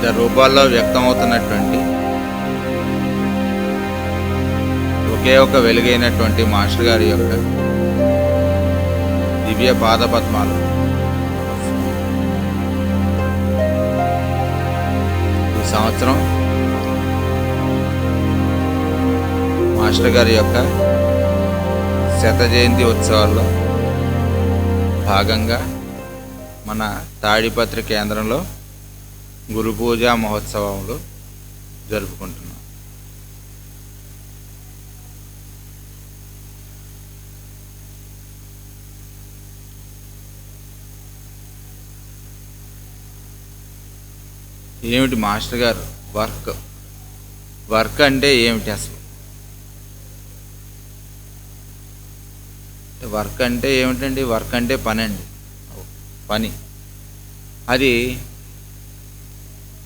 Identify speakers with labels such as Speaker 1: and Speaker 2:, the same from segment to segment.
Speaker 1: వివిధ రూపాల్లో వ్యక్తమవుతున్నటువంటి ఒకే ఒక వెలుగైనటువంటి మాస్టర్ గారి యొక్క దివ్య పాదపద్మాలు ఈ సంవత్సరం మాస్టర్ గారి యొక్క శత జయంతి ఉత్సవాల్లో భాగంగా మన తాడిపత్రి కేంద్రంలో గురు పూజా మహోత్సవాలు జరుపుకుంటున్నాం. ఏమిటి మాస్టర్ గారు వర్క్ అంటే ఏమిటి అసలు? వర్క్ అంటే ఏమిటండి? వర్క్ అంటే పని అండి. పని అది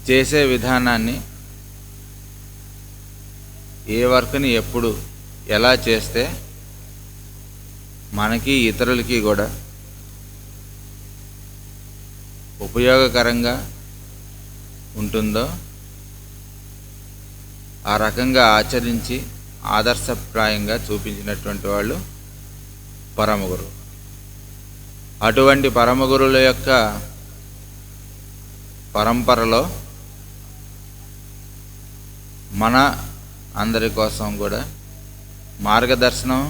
Speaker 1: చేసే విధానాన్ని, ఏ వర్క్ని ఎప్పుడు ఎలా చేస్తే మనకి ఇతరులకి కూడా ఉపయోగకరంగా ఉంటుందో ఆ రకంగా ఆచరించి ఆదర్శప్రాయంగా చూపించినటువంటి వాళ్ళు పరమగురు. అటువంటి పరమగురుల యొక్క పరంపరలో మన అందరి కోసం కూడా మార్గదర్శనం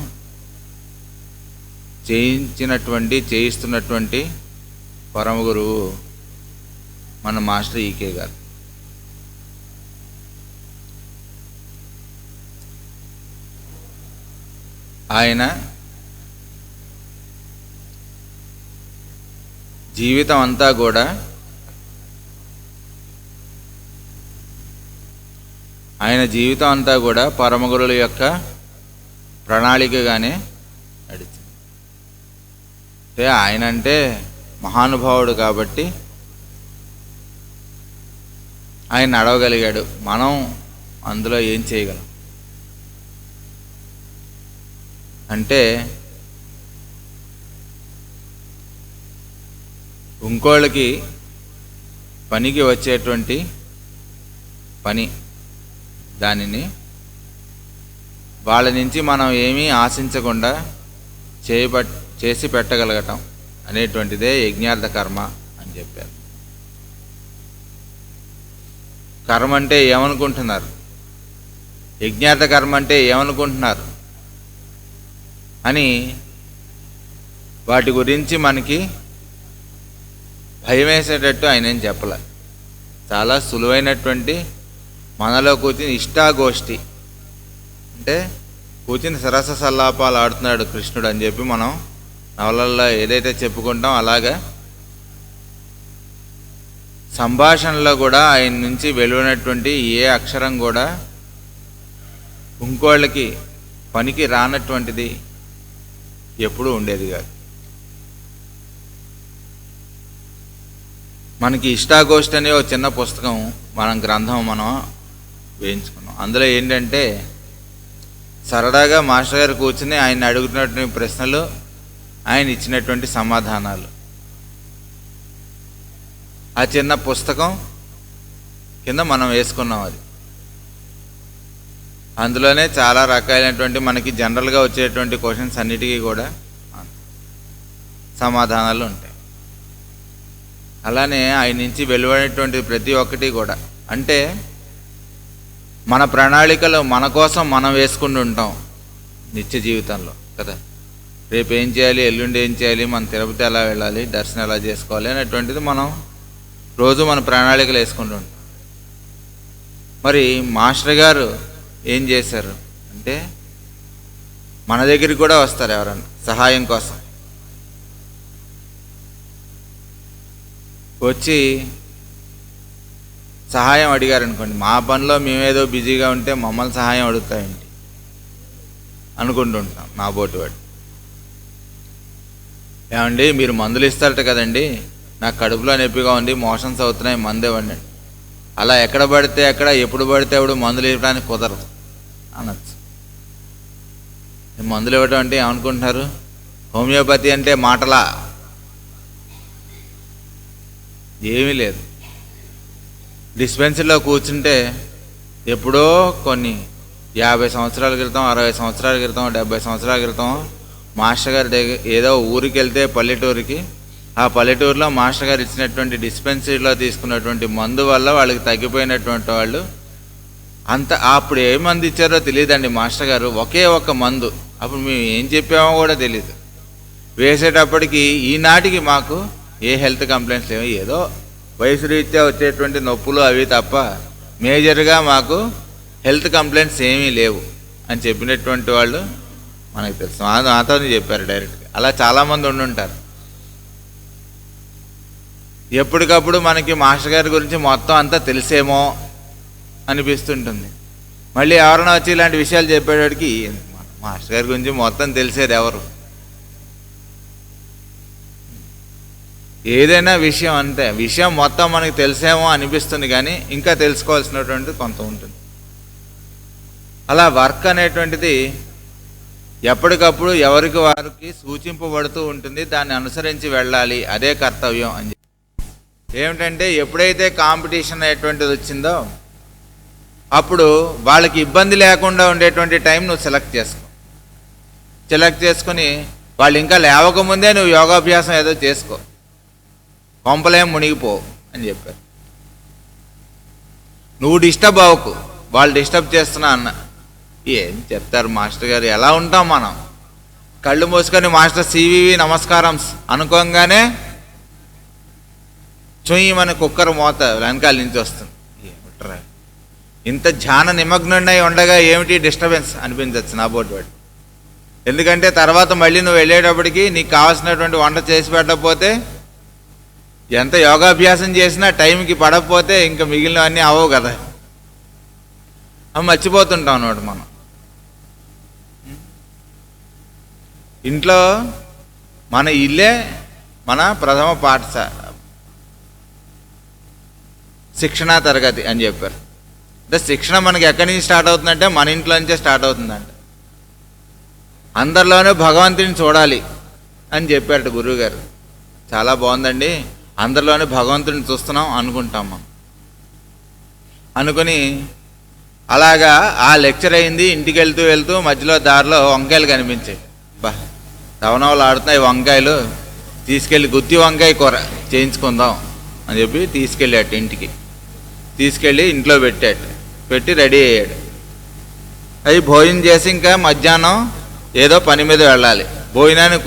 Speaker 1: చేయిస్తున్నటువంటి పరమగురువు మన మాస్టర్ ఈకే గారు. ఆయన జీవితం అంతా కూడా పరమగురుల యొక్క ప్రణాళికగానే నడిచింది. అంటే ఆయన అంటే మహానుభావుడు కాబట్టి ఆయన నడవగలిగాడు. మనం అందులో ఏం చేయగలం అంటే ఇంకోళ్ళకి పనికి వచ్చేటువంటి పని, దానిని వాళ్ళ నుంచి మనం ఏమీ ఆశించకుండా చేసి పెట్టగలగటం అనేటువంటిదే యజ్ఞార్థ కర్మ అని చెప్పారు. కర్మ అంటే ఏమనుకుంటున్నారు? యజ్ఞార్థ కర్మ అంటే ఏమనుకుంటున్నారు అని వాటి గురించి మనకి భయం వేసేటట్టు ఆయన ఏం చెప్పలే. చాలా సులువైనటువంటి, మనలో కూర్చుని ఇష్టాగోష్ఠి అంటే కూర్చుని సరస సల్లాపాలు ఆడుతున్నాడు కృష్ణుడు అని చెప్పి మనం నవలల్లో ఏదైతే చెప్పుకుంటాం అలాగా సంభాషణలో కూడా ఆయన నుంచి వెలువనటువంటి ఏ అక్షరం కూడా ఇంకోళ్ళకి పనికి రానటువంటిది ఎప్పుడూ ఉండేది కాదు. మనకి ఇష్టాగోష్ఠి అనే ఒక చిన్న పుస్తకం, గ్రంథం మనం వేయించుకున్నాం. అందులో ఏంటంటే సరదాగా మాస్టర్ గారు కూర్చుని ఆయన అడుగుతున్నటువంటి ప్రశ్నలు, ఆయన ఇచ్చినటువంటి సమాధానాలు, ఆ చిన్న పుస్తకం కింద మనం వేసుకున్నాం. అది అందులోనే చాలా రకాలైనటువంటి మనకి జనరల్గా వచ్చేటువంటి క్వశ్చన్స్ అన్నిటికీ కూడా సమాధానాలు ఉంటాయి. అలానే ఆయన నుంచి వెలువడేటువంటి ప్రతి ఒక్కటి కూడా, అంటే మన ప్రణాళికలు మన కోసం మనం వేసుకుంటూ ఉంటాం నిత్య జీవితంలో కదా. రేపు ఏం చేయాలి, ఎల్లుండి ఏం చేయాలి, మన తిరుపతి ఎలా వెళ్ళాలి, దర్శనం ఎలా చేసుకోవాలి అనేటువంటిది మనం రోజు మన ప్రణాళికలు వేసుకుంటూ ఉంటాం. మరి మాస్టర్ గారు ఏం చేశారు అంటే మన దగ్గరికి కూడా వస్తారు ఎవరన్నా సహాయం కోసం. వచ్చి సహాయం అడిగారనుకోండి, మా పనిలో మేమేదో బిజీగా ఉంటే మమ్మల్ని సహాయం అడుగుతాయండి అనుకుంటుంటాం. నా బోటివాడు, ఏమండి మీరు మందులు ఇస్తారట కదండి, నాకు కడుపులో నొప్పిగా ఉంది, మోషన్స్ అవుతున్నాయి, మందు ఇవ్వండి. అలా ఎక్కడ పడితే ఎక్కడ, ఎప్పుడు పడితే అప్పుడు మందులు ఇవ్వడానికి కుదరదు అనొచ్చు. మందులు ఇవ్వడం అంటే ఏమనుకుంటున్నారు? హోమియోపతి అంటే మాటలా? ఏమీ లేదు. డిస్పెన్సరీలో కూర్చుంటే ఎప్పుడో కొన్ని 50 సంవత్సరాల క్రితం, 60 సంవత్సరాల క్రితం, 70 సంవత్సరాల క్రితం మాస్టర్ గారి దగ్గర ఏదో ఊరికి వెళ్తే పల్లెటూరికి, ఆ పల్లెటూరులో మాస్టర్ గారు ఇచ్చినటువంటి డిస్పెన్సరీలో తీసుకున్నటువంటి మందు వల్ల వాళ్ళకి తగ్గిపోయినటువంటి వాళ్ళు అప్పుడు ఏ మందు ఇచ్చారో తెలియదండి మాస్టర్ గారు. ఒకే ఒక్క మందు, అప్పుడు మేము ఏం చెప్పామో కూడా తెలియదు. వేసేటప్పటికి ఈనాటికి మాకు ఏ హెల్త్ కంప్లైంట్స్ లేవు, ఏదో వయసు రీత్యా వచ్చేటువంటి నొప్పులు అవి తప్ప మేజర్గా మాకు హెల్త్ కంప్లైంట్స్ ఏమీ లేవు అని చెప్పినటువంటి వాళ్ళు మనకు తెలుసు. నాతో చెప్పారు డైరెక్ట్గా. అలా చాలామంది ఉండుంటారు. ఎప్పటికప్పుడు మనకి మాస్టర్ గారి గురించి మొత్తం అంతా తెలిసేమో అనిపిస్తుంటుంది. మళ్ళీ ఎవరైనా వచ్చి ఇలాంటి విషయాలు చెప్పేవాడికి మాస్టర్ గారి గురించి మొత్తం తెలిసేది ఎవరు? ఏదైనా విషయం అంతే, విషయం మొత్తం మనకి తెలిసేమో అనిపిస్తుంది, కానీ ఇంకా తెలుసుకోవాల్సినటువంటిది కొంత ఉంటుంది. అలా వర్క్ అనేటువంటిది ఎప్పటికప్పుడు ఎవరికి వారికి సూచింపబడుతూ ఉంటుంది. దాన్ని అనుసరించి వెళ్ళాలి, అదే కర్తవ్యం అని చెప్పి. ఏమిటంటే ఎప్పుడైతే కాంపిటీషన్ అనేటువంటిది వచ్చిందో అప్పుడు వాళ్ళకి ఇబ్బంది లేకుండా ఉండేటువంటి టైం నువ్వు సెలెక్ట్ చేసుకొని వాళ్ళు ఇంకా లేవకముందే నువ్వు యోగాభ్యాసం ఏదో చేసుకో, కొంపలేం మునిగిపో అని చెప్పారు. నువ్వు డిస్టర్బ్ అవ్వకు, వాళ్ళు డిస్టర్బ్ చేస్తున్నా అన్న. ఏం చెప్తారు మాస్టర్ గారు? ఎలా ఉంటాం మనం? కళ్ళు మూసుకొని మాస్టర్ సివివి నమస్కారం అనుకోగానే చుయ్యమని కుక్కర్ మోత వెనకాల నుంచి వస్తుంది. ఏమిట్రా ఇంత ధ్యాన నిమగ్నున్నై ఉండగా ఏమిటి డిస్టర్బెన్స్ అనిపించవచ్చు నా బోటి వాడు. ఎందుకంటే తర్వాత మళ్ళీ నువ్వు వెళ్ళేటప్పటికి నీకు కావాల్సినటువంటి వంట చేసి పెట్టకపోతే, ఎంత యోగాభ్యాసం చేసినా టైంకి పడకపోతే ఇంకా మిగిలినవన్నీ అవవు కదా, అవి మర్చిపోతుంటాం అన్నమాట మనం. ఇంట్లో మన ఇల్లే మన ప్రథమ పాఠశాల, శిక్షణా తరగతి అని చెప్పారు. అంటే శిక్షణ మనకి ఎక్కడి నుంచి స్టార్ట్ అవుతుందంటే మన ఇంట్లో నుంచే స్టార్ట్ అవుతుందంట. అందరిలోనే భగవంతుని చూడాలి అని చెప్పారు గురువుగారు. చాలా బాగుందండి. అందరిలోనే భగవంతుడిని చూస్తున్నాం అనుకుంటాం మనం. అనుకుని అలాగా ఆ లెక్చర్ అయింది. ఇంటికి వెళ్తూ మధ్యలో దారిలో వంకాయలు కనిపించాయి. రవణవలు ఆడుతున్నాయి వంకాయలు, తీసుకెళ్ళి గుత్తి వంకాయ కూర చేయించుకుందాం అని చెప్పి తీసుకెళ్ళాడు. ఇంటికి తీసుకెళ్ళి ఇంట్లో పెట్టి రెడీ అయ్యాడు. అది భోజనం చేసి ఇంకా మధ్యాహ్నం ఏదో పని మీద వెళ్ళాలి. భోజనాన్ని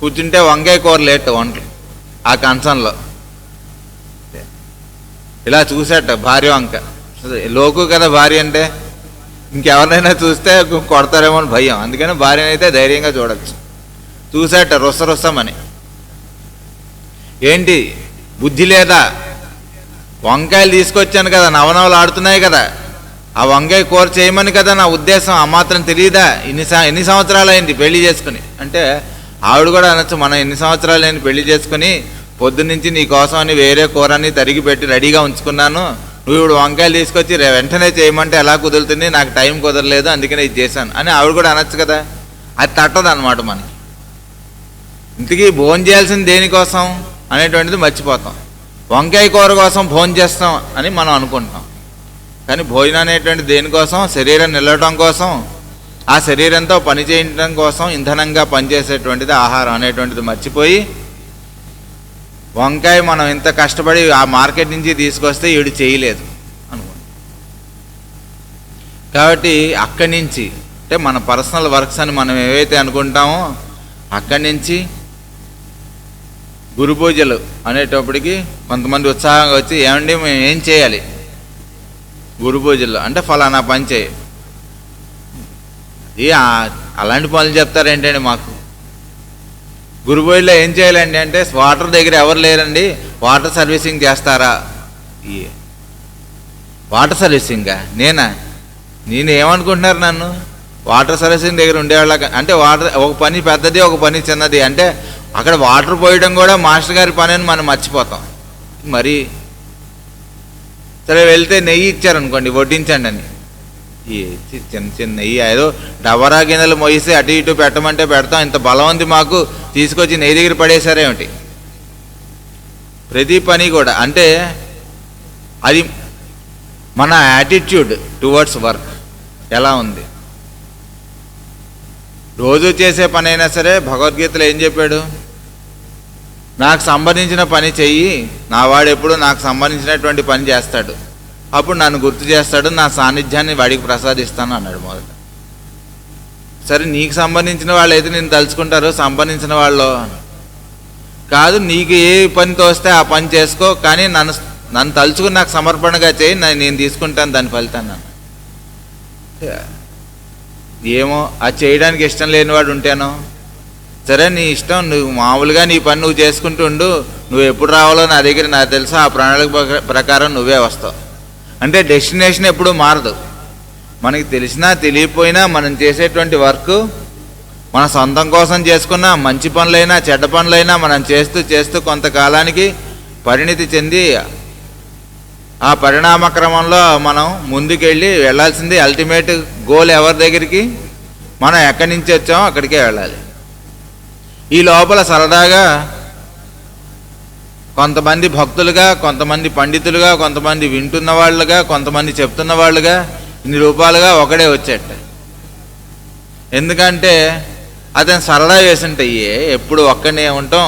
Speaker 1: కూర్చుంటే వంకాయ కూర లేట్ వంటలు ఆ కంచంలో. ఇలా చూసాట భార్య వంక. లోకు కదా భార్య అంటే, ఇంకెవరినైనా చూస్తే కొడతారేమో అని భయం. అందుకని భార్యనైతే ధైర్యంగా చూడొచ్చు. చూసాట రుసమని. ఏంటి బుద్ధి లేదా? వంకాయలు తీసుకొచ్చాను కదా, నవనవలు ఆడుతున్నాయి కదా, ఆ వంకాయ కూర చేయమని కదా నా ఉద్దేశం. ఆ మాత్రం తెలియదా? ఎన్ని సంవత్సరాలు అయింది పెళ్లి చేసుకుని అంటే, ఆవిడ కూడా అనొచ్చు, మనం ఎన్ని సంవత్సరాలు అయింది పెళ్లి చేసుకుని, పొద్దున్నుంచి నీ కోసం అని వేరే కూరని తరిగి పెట్టి రెడీగా ఉంచుకున్నాను, నువ్వు ఇప్పుడు వంకాయలు తీసుకొచ్చి వెంటనే చేయమంటే ఎలా కుదురుతుంది? నాకు టైం కుదరలేదు, అందుకనే ఇది చేశాను అని ఆవిడ కూడా అనొచ్చు కదా. అది తట్టదు అనమాట మనకి. ఇంతకీ భోజనం చేయాల్సింది దేనికోసం అనేటువంటిది మర్చిపోతాం. వంకాయ కూర కోసం భోజనం చేస్తాం అని మనం అనుకుంటాం. కానీ భోజనం అనేటువంటి దేనికోసం? శరీరం నిలవడం కోసం, ఆ శరీరంతో పని చేయడం కోసం, ఇంధనంగా పనిచేసేటువంటిది ఆహారం అనేటువంటిది మర్చిపోయి, వంకాయ మనం ఇంత కష్టపడి ఆ మార్కెట్ నుంచి తీసుకొస్తే ఈడు చేయలేదు అనుకుంటాం. కాబట్టి అక్కడి నుంచి అంటే మన పర్సనల్ వర్క్స్ అని మనం ఏవైతే అనుకుంటామో అక్కడి నుంచి గురు పూజలు అనేటప్పటికి కొంతమంది ఉత్సాహంగా వచ్చి, ఏమండి మేము ఏం చేయాలి గురు పూజల్లో అంటే? ఫలానా పని చేయి. అలాంటి పనులు చెప్తారేంటండి మాకు? గురు పూజలో ఏం చేయాలండి అంటే, వాటర్ దగ్గర ఎవరు లేరండి, వాటర్ సర్వీసింగ్ చేస్తారా? వాటర్ సర్వీసింగా? నేను ఏమనుకుంటున్నారు నన్ను? వాటర్ సర్వీసింగ్ దగ్గర ఉండేవాళ్ళ అంటే వాటర్ ఒక పని పెద్దది, ఒక పని చిన్నది అంటే అక్కడ వాటర్ పోయడం కూడా మాస్టర్ గారి పని అని మనం మర్చిపోతాం. మరి సరే వెళ్తే నెయ్యి ఇచ్చారనుకోండి, వడ్డించండి అని. చిన్న నెయ్యి ఏదో డబరా గిన్నెలు మోయిస్తే అటు ఇటు పెట్టమంటే పెడతాం. ఇంత బలం ఉంది మాకు, తీసుకొచ్చి నెయ్యి దగ్గర పడేశారేమిటి? ప్రతి పని కూడా అంటే అది మన యాటిట్యూడ్ టువర్డ్స్ వర్క్ ఎలా ఉంది. రోజు చేసే పని అయినా సరే భగవద్గీతలో ఏం చెప్పాడు? నాకు సంబంధించిన పని చెయ్యి, నా వాడు ఎప్పుడు నాకు సంబంధించినటువంటి పని చేస్తాడు, అప్పుడు నన్ను గుర్తు చేస్తాడు, నా సాన్నిధ్యాన్ని వాడికి ప్రసాదిస్తాను అన్నాడు మొదట. సరే, నీకు సంబంధించిన వాళ్ళు అయితే నేను తలుచుకుంటారు, సంబంధించిన వాళ్ళు కాదు. నీకు ఏ పని తోస్తే ఆ పని చేసుకో, కానీ నన్ను తలుచుకుని నాకు సమర్పణగా చేయి, నేను తీసుకుంటాను దాని ఫలితాన్ని. ఏమో అది చేయడానికి ఇష్టం లేనివాడు ఉంటేనో, సరే నీ ఇష్టం, నువ్వు మామూలుగా నీ పని నువ్వు చేసుకుంటూ ఉండు, నువ్వు ఎప్పుడు రావాలో నా దగ్గర నాకు తెలుసు, ఆ ప్రణాళిక ప్రకారం నువ్వే వస్తావు. అంటే డెస్టినేషన్ ఎప్పుడూ మారదు. మనకి తెలిసినా తెలియకపోయినా మనం చేసేటువంటి వర్క్ మన సొంతం కోసం చేసుకున్న మంచి పనులైనా చెడ్డ పనులైనా మనం చేస్తూ చేస్తూ కొంతకాలానికి పరిణితి చెంది ఆ పరిణామ క్రమంలో మనం ముందుకెళ్ళి వెళ్ళాల్సింది అల్టిమేట్ గోల్ ఎవరి దగ్గరికి? మనం ఎక్కడి నుంచి వచ్చామో అక్కడికే వెళ్ళాలి. ఈ లోపల సరదాగా కొంతమంది భక్తులుగా, కొంతమంది పండితులుగా, కొంతమంది వింటున్న వాళ్ళుగా, కొంతమంది చెప్తున్న వాళ్ళుగా, ఇన్ని రూపాలుగా ఒకడే వచ్చేట. ఎందుకంటే అతను సరదా వేసుంటాయి, ఎప్పుడు ఒక్కనే ఉంటాం,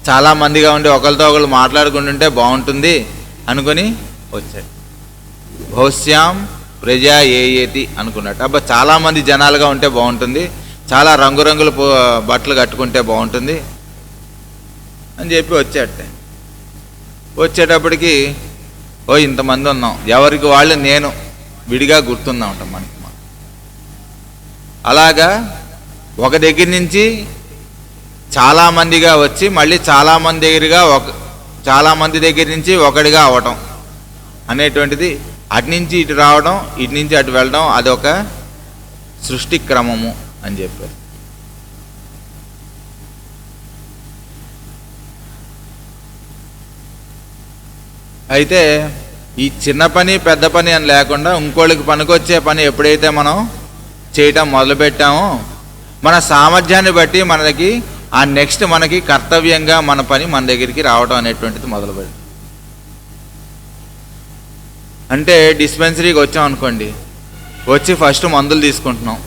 Speaker 1: చాలామందిగా ఉండి ఒకరితో ఒకరు మాట్లాడుకుంటుంటే బాగుంటుంది అనుకుని వచ్చాడు. భవిష్యాం ప్రజా ఏయేతి అనుకున్నట్టు, అబ్బా చాలామంది జనాలుగా ఉంటే బాగుంటుంది, చాలా రంగురంగుల బట్టలు కట్టుకుంటే బాగుంటుంది అని చెప్పి వచ్చేట. వచ్చేటప్పటికి ఇంతమంది ఉన్నాం, ఎవరికి వాళ్ళు నేను విడిగా గుర్తుందా ఉంటాం మనకి. అలాగా ఒక దగ్గర నుంచి చాలామందిగా వచ్చి మళ్ళీ చాలామంది దగ్గర నుంచి ఒకటిగా అవటం అనేటువంటిది, అటు నుంచి ఇటు రావడం, ఇటు నుంచి అటు వెళ్ళడం, అదొక సృష్టి క్రమము అని చెప్పారు. అయితే ఈ చిన్న పని పెద్ద పని అని లేకుండా ఇంకోళ్ళకి పనికొచ్చే పని ఎప్పుడైతే మనం చేయటం మొదలుపెట్టామో మన సామర్థ్యాన్ని బట్టి మనకి ఆ నెక్స్ట్ మనకి కర్తవ్యంగా మన పని మన దగ్గరికి రావడం అనేటువంటిది మొదలుపెట్టాం. అంటే డిస్పెన్సరీకి వచ్చాం అనుకోండి, వచ్చి ఫస్ట్ మందులు తీసుకుంటున్నాం,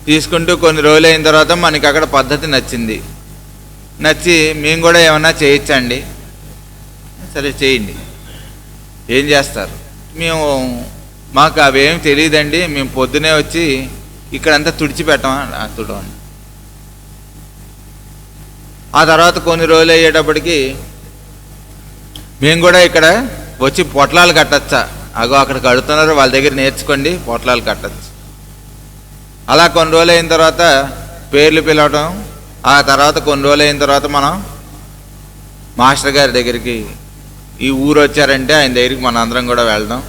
Speaker 1: తీసుకుంటూ కొన్ని రోజులు అయిన తర్వాత మనకి అక్కడ పద్ధతి నచ్చి మేము కూడా ఏమన్నా చేయొచ్చండి, సరే చేయండి. ఏం చేస్తారు? మాకు అవేం తెలియదండి, మేము పొద్దునే వచ్చి ఇక్కడంతా తుడిచిపెట్టామా, తుడవండి. ఆ తర్వాత కొన్ని రోజులు అయ్యేటప్పటికి మేము కూడా ఇక్కడ వచ్చి పొట్లాలు కట్టచ్చా, అక్కడ కడుతున్నారు వాళ్ళ దగ్గర నేర్చుకోండి, పొట్లాలు కట్టచ్చు. అలా కొన్ని రోజులు అయిన తర్వాత పేర్లు పిలవటం, ఆ తర్వాత కొన్ని రోజులు అయిన తర్వాత మనం మాస్టర్ గారి దగ్గరికి, ఈ ఊరు వచ్చారంటే ఆయన దగ్గరికి మన అందరం కూడా వెళ్ళడం,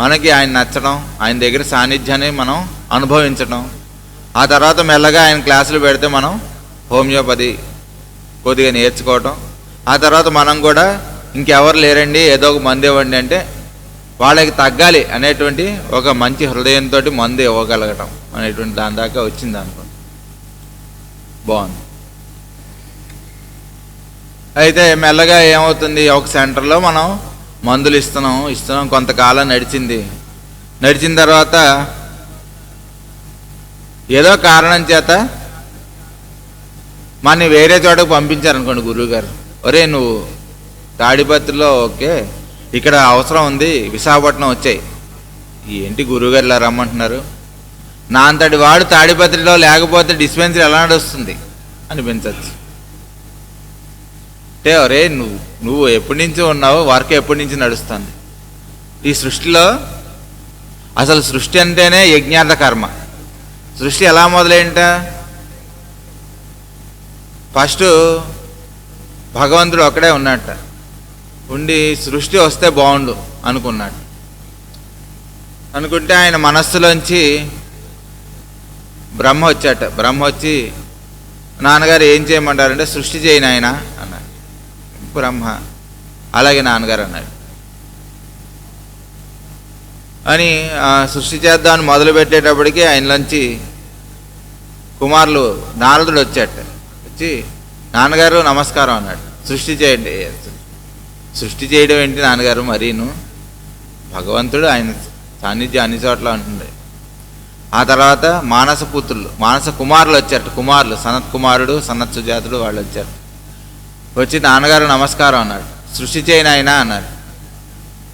Speaker 1: మనకి ఆయన నచ్చడం, ఆయన దగ్గర సాన్నిధ్యాన్ని మనం అనుభవించడం, ఆ తర్వాత మెల్లగా ఆయన క్లాసులు పెడితే మనం హోమియోపతి కొద్దిగా నేర్చుకోవటం, ఆ తర్వాత మనం కూడా ఇంకెవరు లేరండి ఏదో ఒక మందు ఇవ్వండి అంటే వాళ్ళకి తగ్గాలి అనేటువంటి ఒక మంచి హృదయంతో మందు ఇవ్వగలగటం అనేటువంటి దాని దాకా వచ్చింది అనుకోండి. బాగుంది. అయితే మెల్లగా ఏమవుతుంది, ఒక సెంటర్లో మనం మందులు ఇస్తున్నాం కొంతకాలం నడిచిన తర్వాత ఏదో కారణం చేత మన వేరే చోటకు పంపించారనుకోండి గురువుగారు, ఒరే నువ్వు తాడిపత్రిలో ఓకే, ఇక్కడ అవసరం ఉంది, విశాఖపట్నం వచ్చాయి. ఏంటి గురువుగారు ఇలా రమ్మంటున్నారు, నా అంతటి వాడు తాడిపత్రిలో లేకపోతే డిస్పెన్సరీ ఎలా నడుస్తుంది అనిపించవచ్చు. అంటే ఒరే నువ్వు ఎప్పటి నుంచి ఉన్నావు, వర్క్ ఎప్పటి నుంచి నడుస్తుంది ఈ సృష్టిలో? అసలు సృష్టి అంటేనే యజ్ఞార్థ కర్మ. సృష్టి ఎలా మొదలైంట? ఫస్ట్ భగవంతుడు ఒక్కడే ఉన్నట్ట, ఉండి సృష్టి వస్తే బాగుండు అనుకున్నాడు. అనుకుంటే ఆయన మనస్సులోంచి బ్రహ్మ వచ్చి నాన్నగారు ఏం చేయమంటారంటే సృష్టి చేయను ఆయన అన్నాడు. బ్రహ్మ అలాగే నాన్నగారు అన్నాడు. అని సృష్టి చేద్దామని మొదలు పెట్టేటప్పటికి ఆయనలోంచి కుమారులు నారదుడు వచ్చి నాన్నగారు నమస్కారం అన్నాడు, సృష్టి చేయండి. సృష్టి చేయడం ఏంటి నాన్నగారు మరీను? భగవంతుడు ఆయన సాన్నిధ్యం అన్ని చోట్ల ఉంటుంది. ఆ తర్వాత మానస కుమారులు వచ్చారు. కుమారులు సనత్ కుమారుడు, సనత్ సుజాతుడు వాళ్ళు వచ్చారు. వచ్చి నాన్నగారు నమస్కారం అన్నాడు. సృష్టి చేయను ఆయన అన్నాడు.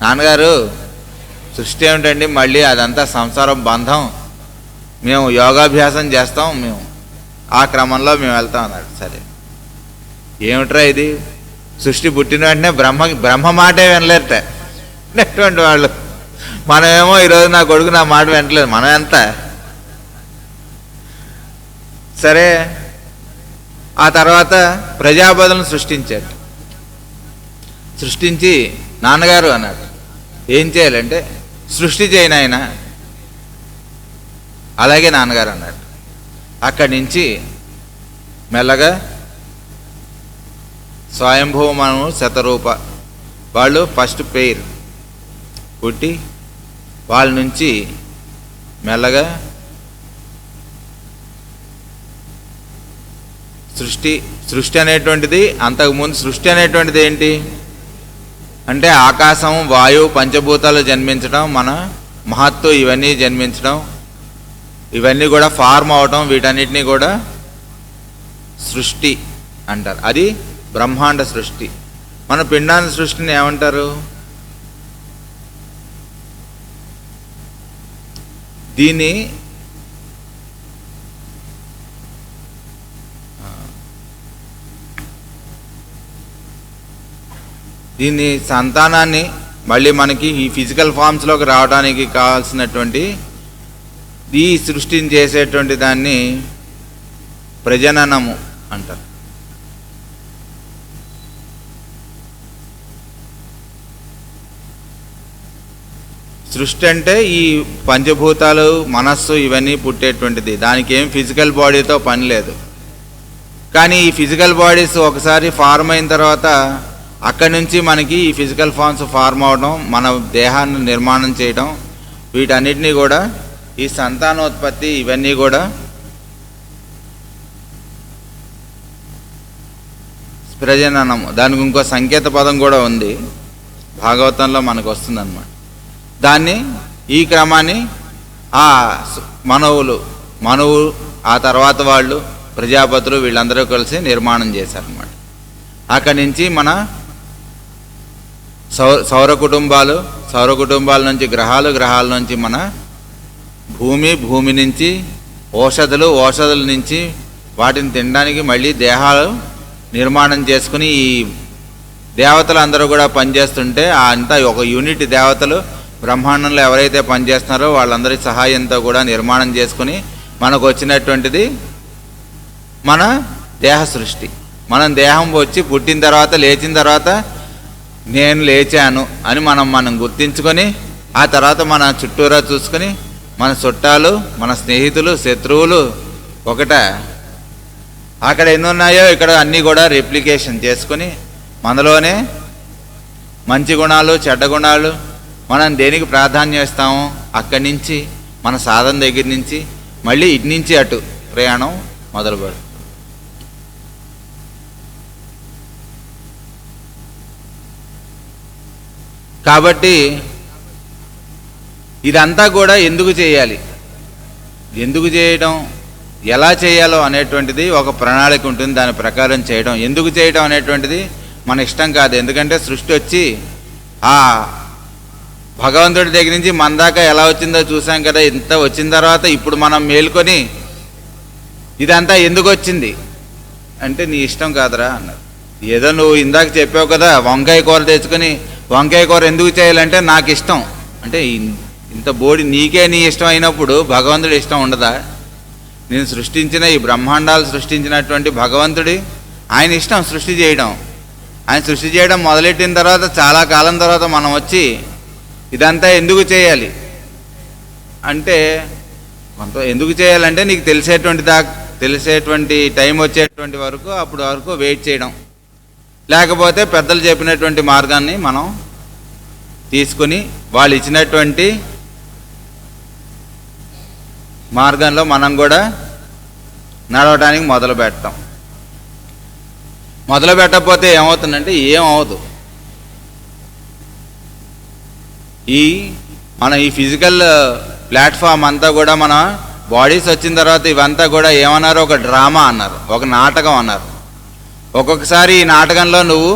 Speaker 1: నాన్నగారు సృష్టి ఏమిటండి, మళ్ళీ అదంతా సంసారం బంధం, మేము యోగాభ్యాసం చేస్తాం, మేము ఆ క్రమంలో మేము వెళ్తాం అన్నాడు. సరే ఏమిట్రా ఇది, సృష్టి పుట్టిన వెంటనే బ్రహ్మ మాటే వినలేరట అటువంటి వాళ్ళు. మనమేమో ఈరోజు నా కొడుకు నా మాట వినట్లేదు, మనం ఎంత. సరే ఆ తర్వాత ప్రజాపతులను సృష్టించాడు. సృష్టించి నాన్నగారు అన్నాడు, ఏం చేయాలంటే సృష్టి చేయను ఆయన. అలాగే నాన్నగారు అన్నాడు. అక్కడి నుంచి మెల్లగా స్వయంభూమను శతరూప వాళ్ళు ఫస్ట్ పెయిర్ పుట్టి వాళ్ళ నుంచి మెల్లగా సృష్టి అనేటువంటిది, అంతకుముందు సృష్టి అనేటువంటిది ఏంటి అంటే ఆకాశం, వాయువు, పంచభూతాలు జన్మించడం, మన మహత్తు ఇవన్నీ జన్మించడం, ఇవన్నీ కూడా ఫార్మ్ అవటం, వీటన్నిటినీ కూడా సృష్టి అంటారు. అది బ్రహ్మాండ సృష్టి. మన పిండాండ సృష్టిని ఏమంటారు? దీన్ని సంతానాన్ని మళ్ళీ మనకి ఈ ఫిజికల్ ఫామ్స్లోకి రావడానికి కావాల్సినటువంటి ఈ సృష్టిని చేసేటువంటి దాన్ని ప్రజననము అంటారు. సృష్టి అంటే ఈ పంచభూతాలు, మనస్సు ఇవన్నీ పుట్టేటువంటిది. దానికి ఏం ఫిజికల్ బాడీతో పని లేదు. కానీ ఈ ఫిజికల్ బాడీస్ ఒకసారి ఫార్మ్ అయిన తర్వాత అక్కడి నుంచి మనకి ఈ ఫిజికల్ ఫార్మ్స్ ఫార్మ్ అవడం, మన దేహాన్ని నిర్మాణం చేయడం, వీటన్నిటినీ కూడా ఈ సంతానోత్పత్తి ఇవన్నీ కూడా ప్రజననం. దానికి ఇంకో సంకేత పదం కూడా ఉంది, భాగవతంలో మనకు వస్తుంది అన్నమాట. దాన్ని ఈ క్రమాన్ని ఆ మనువు ఆ తర్వాత వాళ్ళు ప్రజాపతులు వీళ్ళందరూ కలిసి నిర్మాణం చేశారన్నమాట. అక్కడి నుంచి మన సౌర కుటుంబాల నుంచి గ్రహాల నుంచి మన భూమి నుంచి ఔషధుల నుంచి వాటిని తినడానికి మళ్ళీ దేహాలు నిర్మాణం చేసుకుని ఈ దేవతలు అందరూ కూడా పనిచేస్తుంటే అంతా ఒక యూనిట్ దేవతలు బ్రహ్మాండంలో ఎవరైతే పనిచేస్తున్నారో వాళ్ళందరి సహాయంతో కూడా నిర్మాణం చేసుకుని మనకు వచ్చినటువంటిది మన దేహ సృష్టి. మనం దేహం వచ్చి పుట్టిన తర్వాత లేచిన తర్వాత నేను లేచాను అని మనం గుర్తించుకొని ఆ తర్వాత మన చుట్టూరా చూసుకొని మన చుట్టాలు, మన స్నేహితులు, శత్రువులు ఒకట అక్కడ ఎన్ని ఉన్నాయో ఇక్కడ అన్నీ కూడా రెప్లికేషన్ చేసుకొని మనలోనే మంచి గుణాలు, చెడ్డ గుణాలు, మనం దేనికి ప్రాధాన్యం ఇస్తామో అక్కడి నుంచి మన సాధన దగ్గర నుంచి మళ్ళీ ఇటు నుంచి అటు ప్రయాణం మొదలుపెడుతుంది. కాబట్టి ఇదంతా కూడా ఎందుకు చేయాలి, ఎందుకు చేయడం, ఎలా చేయాలో అనేటువంటిది ఒక ప్రణాళిక ఉంటుంది. దాని ప్రకారం చేయడం, ఎందుకు చేయడం అనేటువంటిది మన ఇష్టం కాదు. ఎందుకంటే సృష్టి వచ్చి ఆ భగవంతుడి దగ్గర నుంచి మన దాకా ఎలా వచ్చిందో చూసాం కదా. ఇంత వచ్చిన తర్వాత ఇప్పుడు మనం మేల్కొని ఇదంతా ఎందుకు వచ్చింది అంటే నీ ఇష్టం కాదురా అన్నారు. ఏదో నువ్వు ఇందాక చెప్పావు కదా, వంకాయ కూర తెచ్చుకొని వంకాయ కూర ఎందుకు చేయాలంటే నాకు ఇష్టం అంటే ఇంత బోడి నీకే నీ ఇష్టం అయినప్పుడు భగవంతుడి ఇష్టం ఉండదా? నేను సృష్టించిన ఈ బ్రహ్మాండాలు సృష్టించినటువంటి భగవంతుడి ఆయన ఇష్టం సృష్టి చేయడం. ఆయన సృష్టి చేయడం మొదలెట్టిన తర్వాత చాలా కాలం తర్వాత మనం వచ్చి ఇదంతా ఎందుకు చేయాలి అంటే ఎందుకు చేయాలంటే నీకు తెలిసేటువంటి టైం వచ్చేటువంటి వరకు అప్పుడు వరకు వెయిట్ చేయడం, లేకపోతే పెద్దలు చెప్పినటువంటి మార్గాన్ని మనం తీసుకుని వాళ్ళు ఇచ్చినటువంటి మార్గంలో మనం కూడా నడవడానికి మొదలు పెట్టకపోతే ఏమవుతుందంటే ఏమవుదు. ఈ మన ఈ ఫిజికల్ ప్లాట్ఫామ్ అంతా కూడా మన బాడీస్ వచ్చిన తర్వాత ఇవంతా కూడా ఏమన్నారు, ఒక డ్రామా అన్నారు, ఒక నాటకం అన్నారు. ఒక్కొక్కసారి ఈ నాటకంలో నువ్వు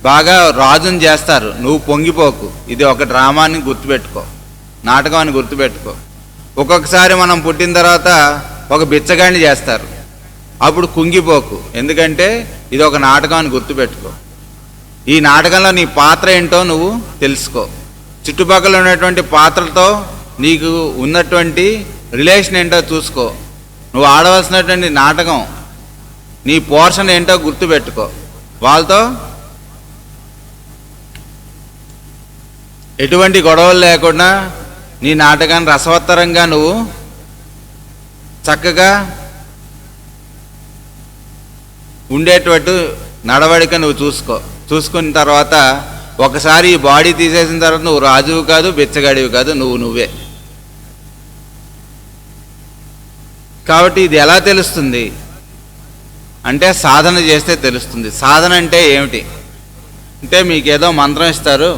Speaker 1: బాగా రాజుని చేస్తారు, నువ్వు పొంగిపోకు, ఇది ఒక డ్రామా అని గుర్తుపెట్టుకో, నాటకం అని గుర్తుపెట్టుకో. ఒక్కొక్కసారి మనం పుట్టిన తర్వాత ఒక బిచ్చగాడిని చేస్తారు, అప్పుడు కుంగిపోకు, ఎందుకంటే ఇది ఒక నాటకం అని గుర్తుపెట్టుకో. ఈ నాటకంలో నీ పాత్ర ఏంటో నువ్వు తెలుసుకో. చుట్టుపక్కల ఉన్నటువంటి పాత్రలతో నీకు ఉన్నటువంటి రిలేషన్ ఏంటో చూసుకో. నువ్వు ఆడవలసినటువంటి నాటకం, నీ పోర్షన్ ఏంటో గుర్తుపెట్టుకో. వాళ్ళతో ఎటువంటి గొడవలు లేకుండా నీ నాటకాన్ని రసవత్తరంగా నువ్వు చక్కగా ఉండేటట్టు నడవడిక నువ్వు చూసుకున్న తర్వాత ఒకసారి ఈ బాడీ తీసేసిన తర్వాత నువ్వు రాజువు కాదు, బిచ్చగాడివి కాదు, నువ్వే. కాబట్టి ఇది ఎలా తెలుస్తుంది అంటే సాధన చేస్తే తెలుస్తుంది. సాధన అంటే ఏమిటి అంటే మీకు ఏదో మంత్రం ఇస్తారు,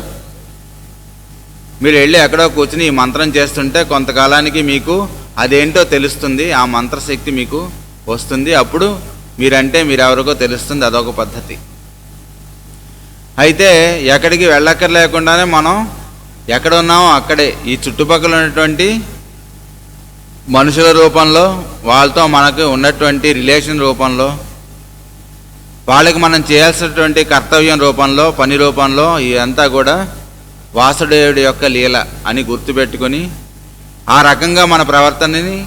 Speaker 1: మీరు వెళ్ళి ఎక్కడో కూర్చుని ఈ మంత్రం చేస్తుంటే కొంతకాలానికి మీకు అదేంటో తెలుస్తుంది, ఆ మంత్రశక్తి మీకు వస్తుంది, అప్పుడు మీరంటే మీరెవరికో తెలుస్తుంది. అదొక పద్ధతి. అయితే ఎక్కడికి వెళ్ళక్కర్లేకుండానే మనం ఎక్కడ ఉన్నామో అక్కడే ఈ చుట్టుపక్కల ఉన్నటువంటి మనుషుల రూపంలో, వాళ్ళతో మనకు ఉన్నటువంటి రిలేషన్ రూపంలో, వాళ్ళకి మనం చేయాల్సినటువంటి కర్తవ్యం రూపంలో, పని రూపంలో ఇదంతా కూడా వాసుదేవుడి యొక్క లీల అని గుర్తుపెట్టుకొని ఆ రకంగా మన ప్రవర్తనని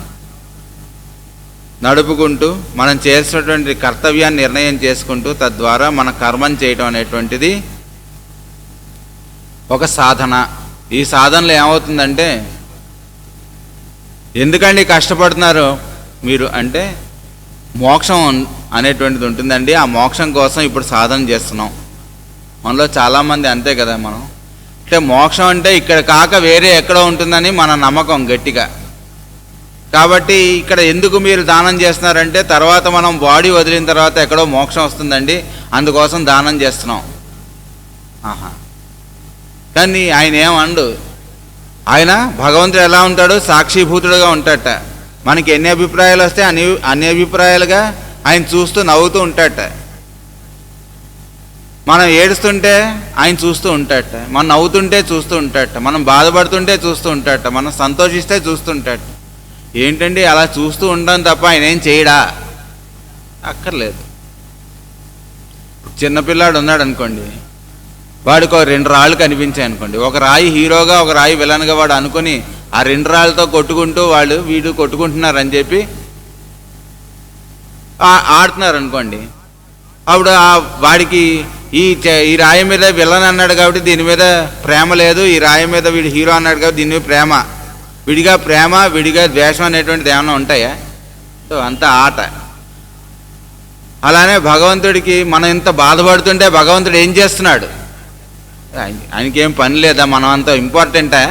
Speaker 1: నడుపుకుంటూ మనం చేసినటువంటి కర్తవ్యాన్ని నిర్ణయం చేసుకుంటూ తద్వారా మన కర్మం చేయటం అనేటువంటిది ఒక సాధన. ఈ సాధనలో ఏమవుతుందంటే, ఎందుకండి కష్టపడుతున్నారు మీరు అంటే మోక్షం అనేటువంటిది ఉంటుందండి, ఆ మోక్షం కోసం ఇప్పుడు సాధన చేస్తున్నాం. మనలో చాలామంది అంతే కదా, మనం అంటే మోక్షం అంటే ఇక్కడ కాక వేరే ఎక్కడో ఉంటుందని మన నమ్మకం గట్టిగా. కాబట్టి ఇక్కడ ఎందుకు మీరు దానం చేస్తున్నారంటే తర్వాత మనం బాడీ వదిలిన తర్వాత ఎక్కడో మోక్షం వస్తుందండి, అందుకోసం దానం చేస్తున్నాం. కానీ ఆయన ఏమండు, ఆయన భగవంతుడు ఎలా ఉంటాడు, సాక్షిభూతుడుగా ఉంటాడట. మనకి ఎన్ని అభిప్రాయాలు వస్తే అన్ని అభిప్రాయాలుగా ఆయన చూస్తూ నవ్వుతూ ఉంటాడట. మనం ఏడుస్తుంటే ఆయన చూస్తూ ఉంటాడట, మనం నవ్వుతుంటే చూస్తూ ఉంటాడట, మనం బాధపడుతుంటే చూస్తూ ఉంటాడట, మనం సంతోషిస్తే చూస్తూ ఉంటాడట. ఏంటండి అలా చూస్తూ ఉండడం తప్ప ఆయన ఏం చేయడా? అక్కర్లేదు. చిన్నపిల్లాడు ఉన్నాడు అనుకోండి, వాడికి ఒక 2 రాళ్ళు కనిపించాయి అనుకోండి, ఒక రాయి హీరోగా ఒక రాయి విలన్గా వాడు అనుకుని ఆ 2 రాళ్ళతో కొట్టుకుంటూ వీడు కొట్టుకుంటున్నారని చెప్పి ఆడుతున్నారు అనుకోండి. అప్పుడు వాడికి ఈ రాయి మీద విలన్ అన్నాడు కాబట్టి దీని మీద ప్రేమ లేదు, ఈ రాయి మీద వీడు హీరో అన్నాడు కాబట్టి దీని మీద ప్రేమ, విడిగా ద్వేషం అనేటువంటిది ఏమైనా ఉంటాయా? సో అంత ఆట. అలానే భగవంతుడికి మనం ఇంత బాధపడుతుంటే భగవంతుడు ఏం చేస్తున్నాడు? ఆయనకేం పని లేదా? మనం అంత ఇంపార్టెంటా?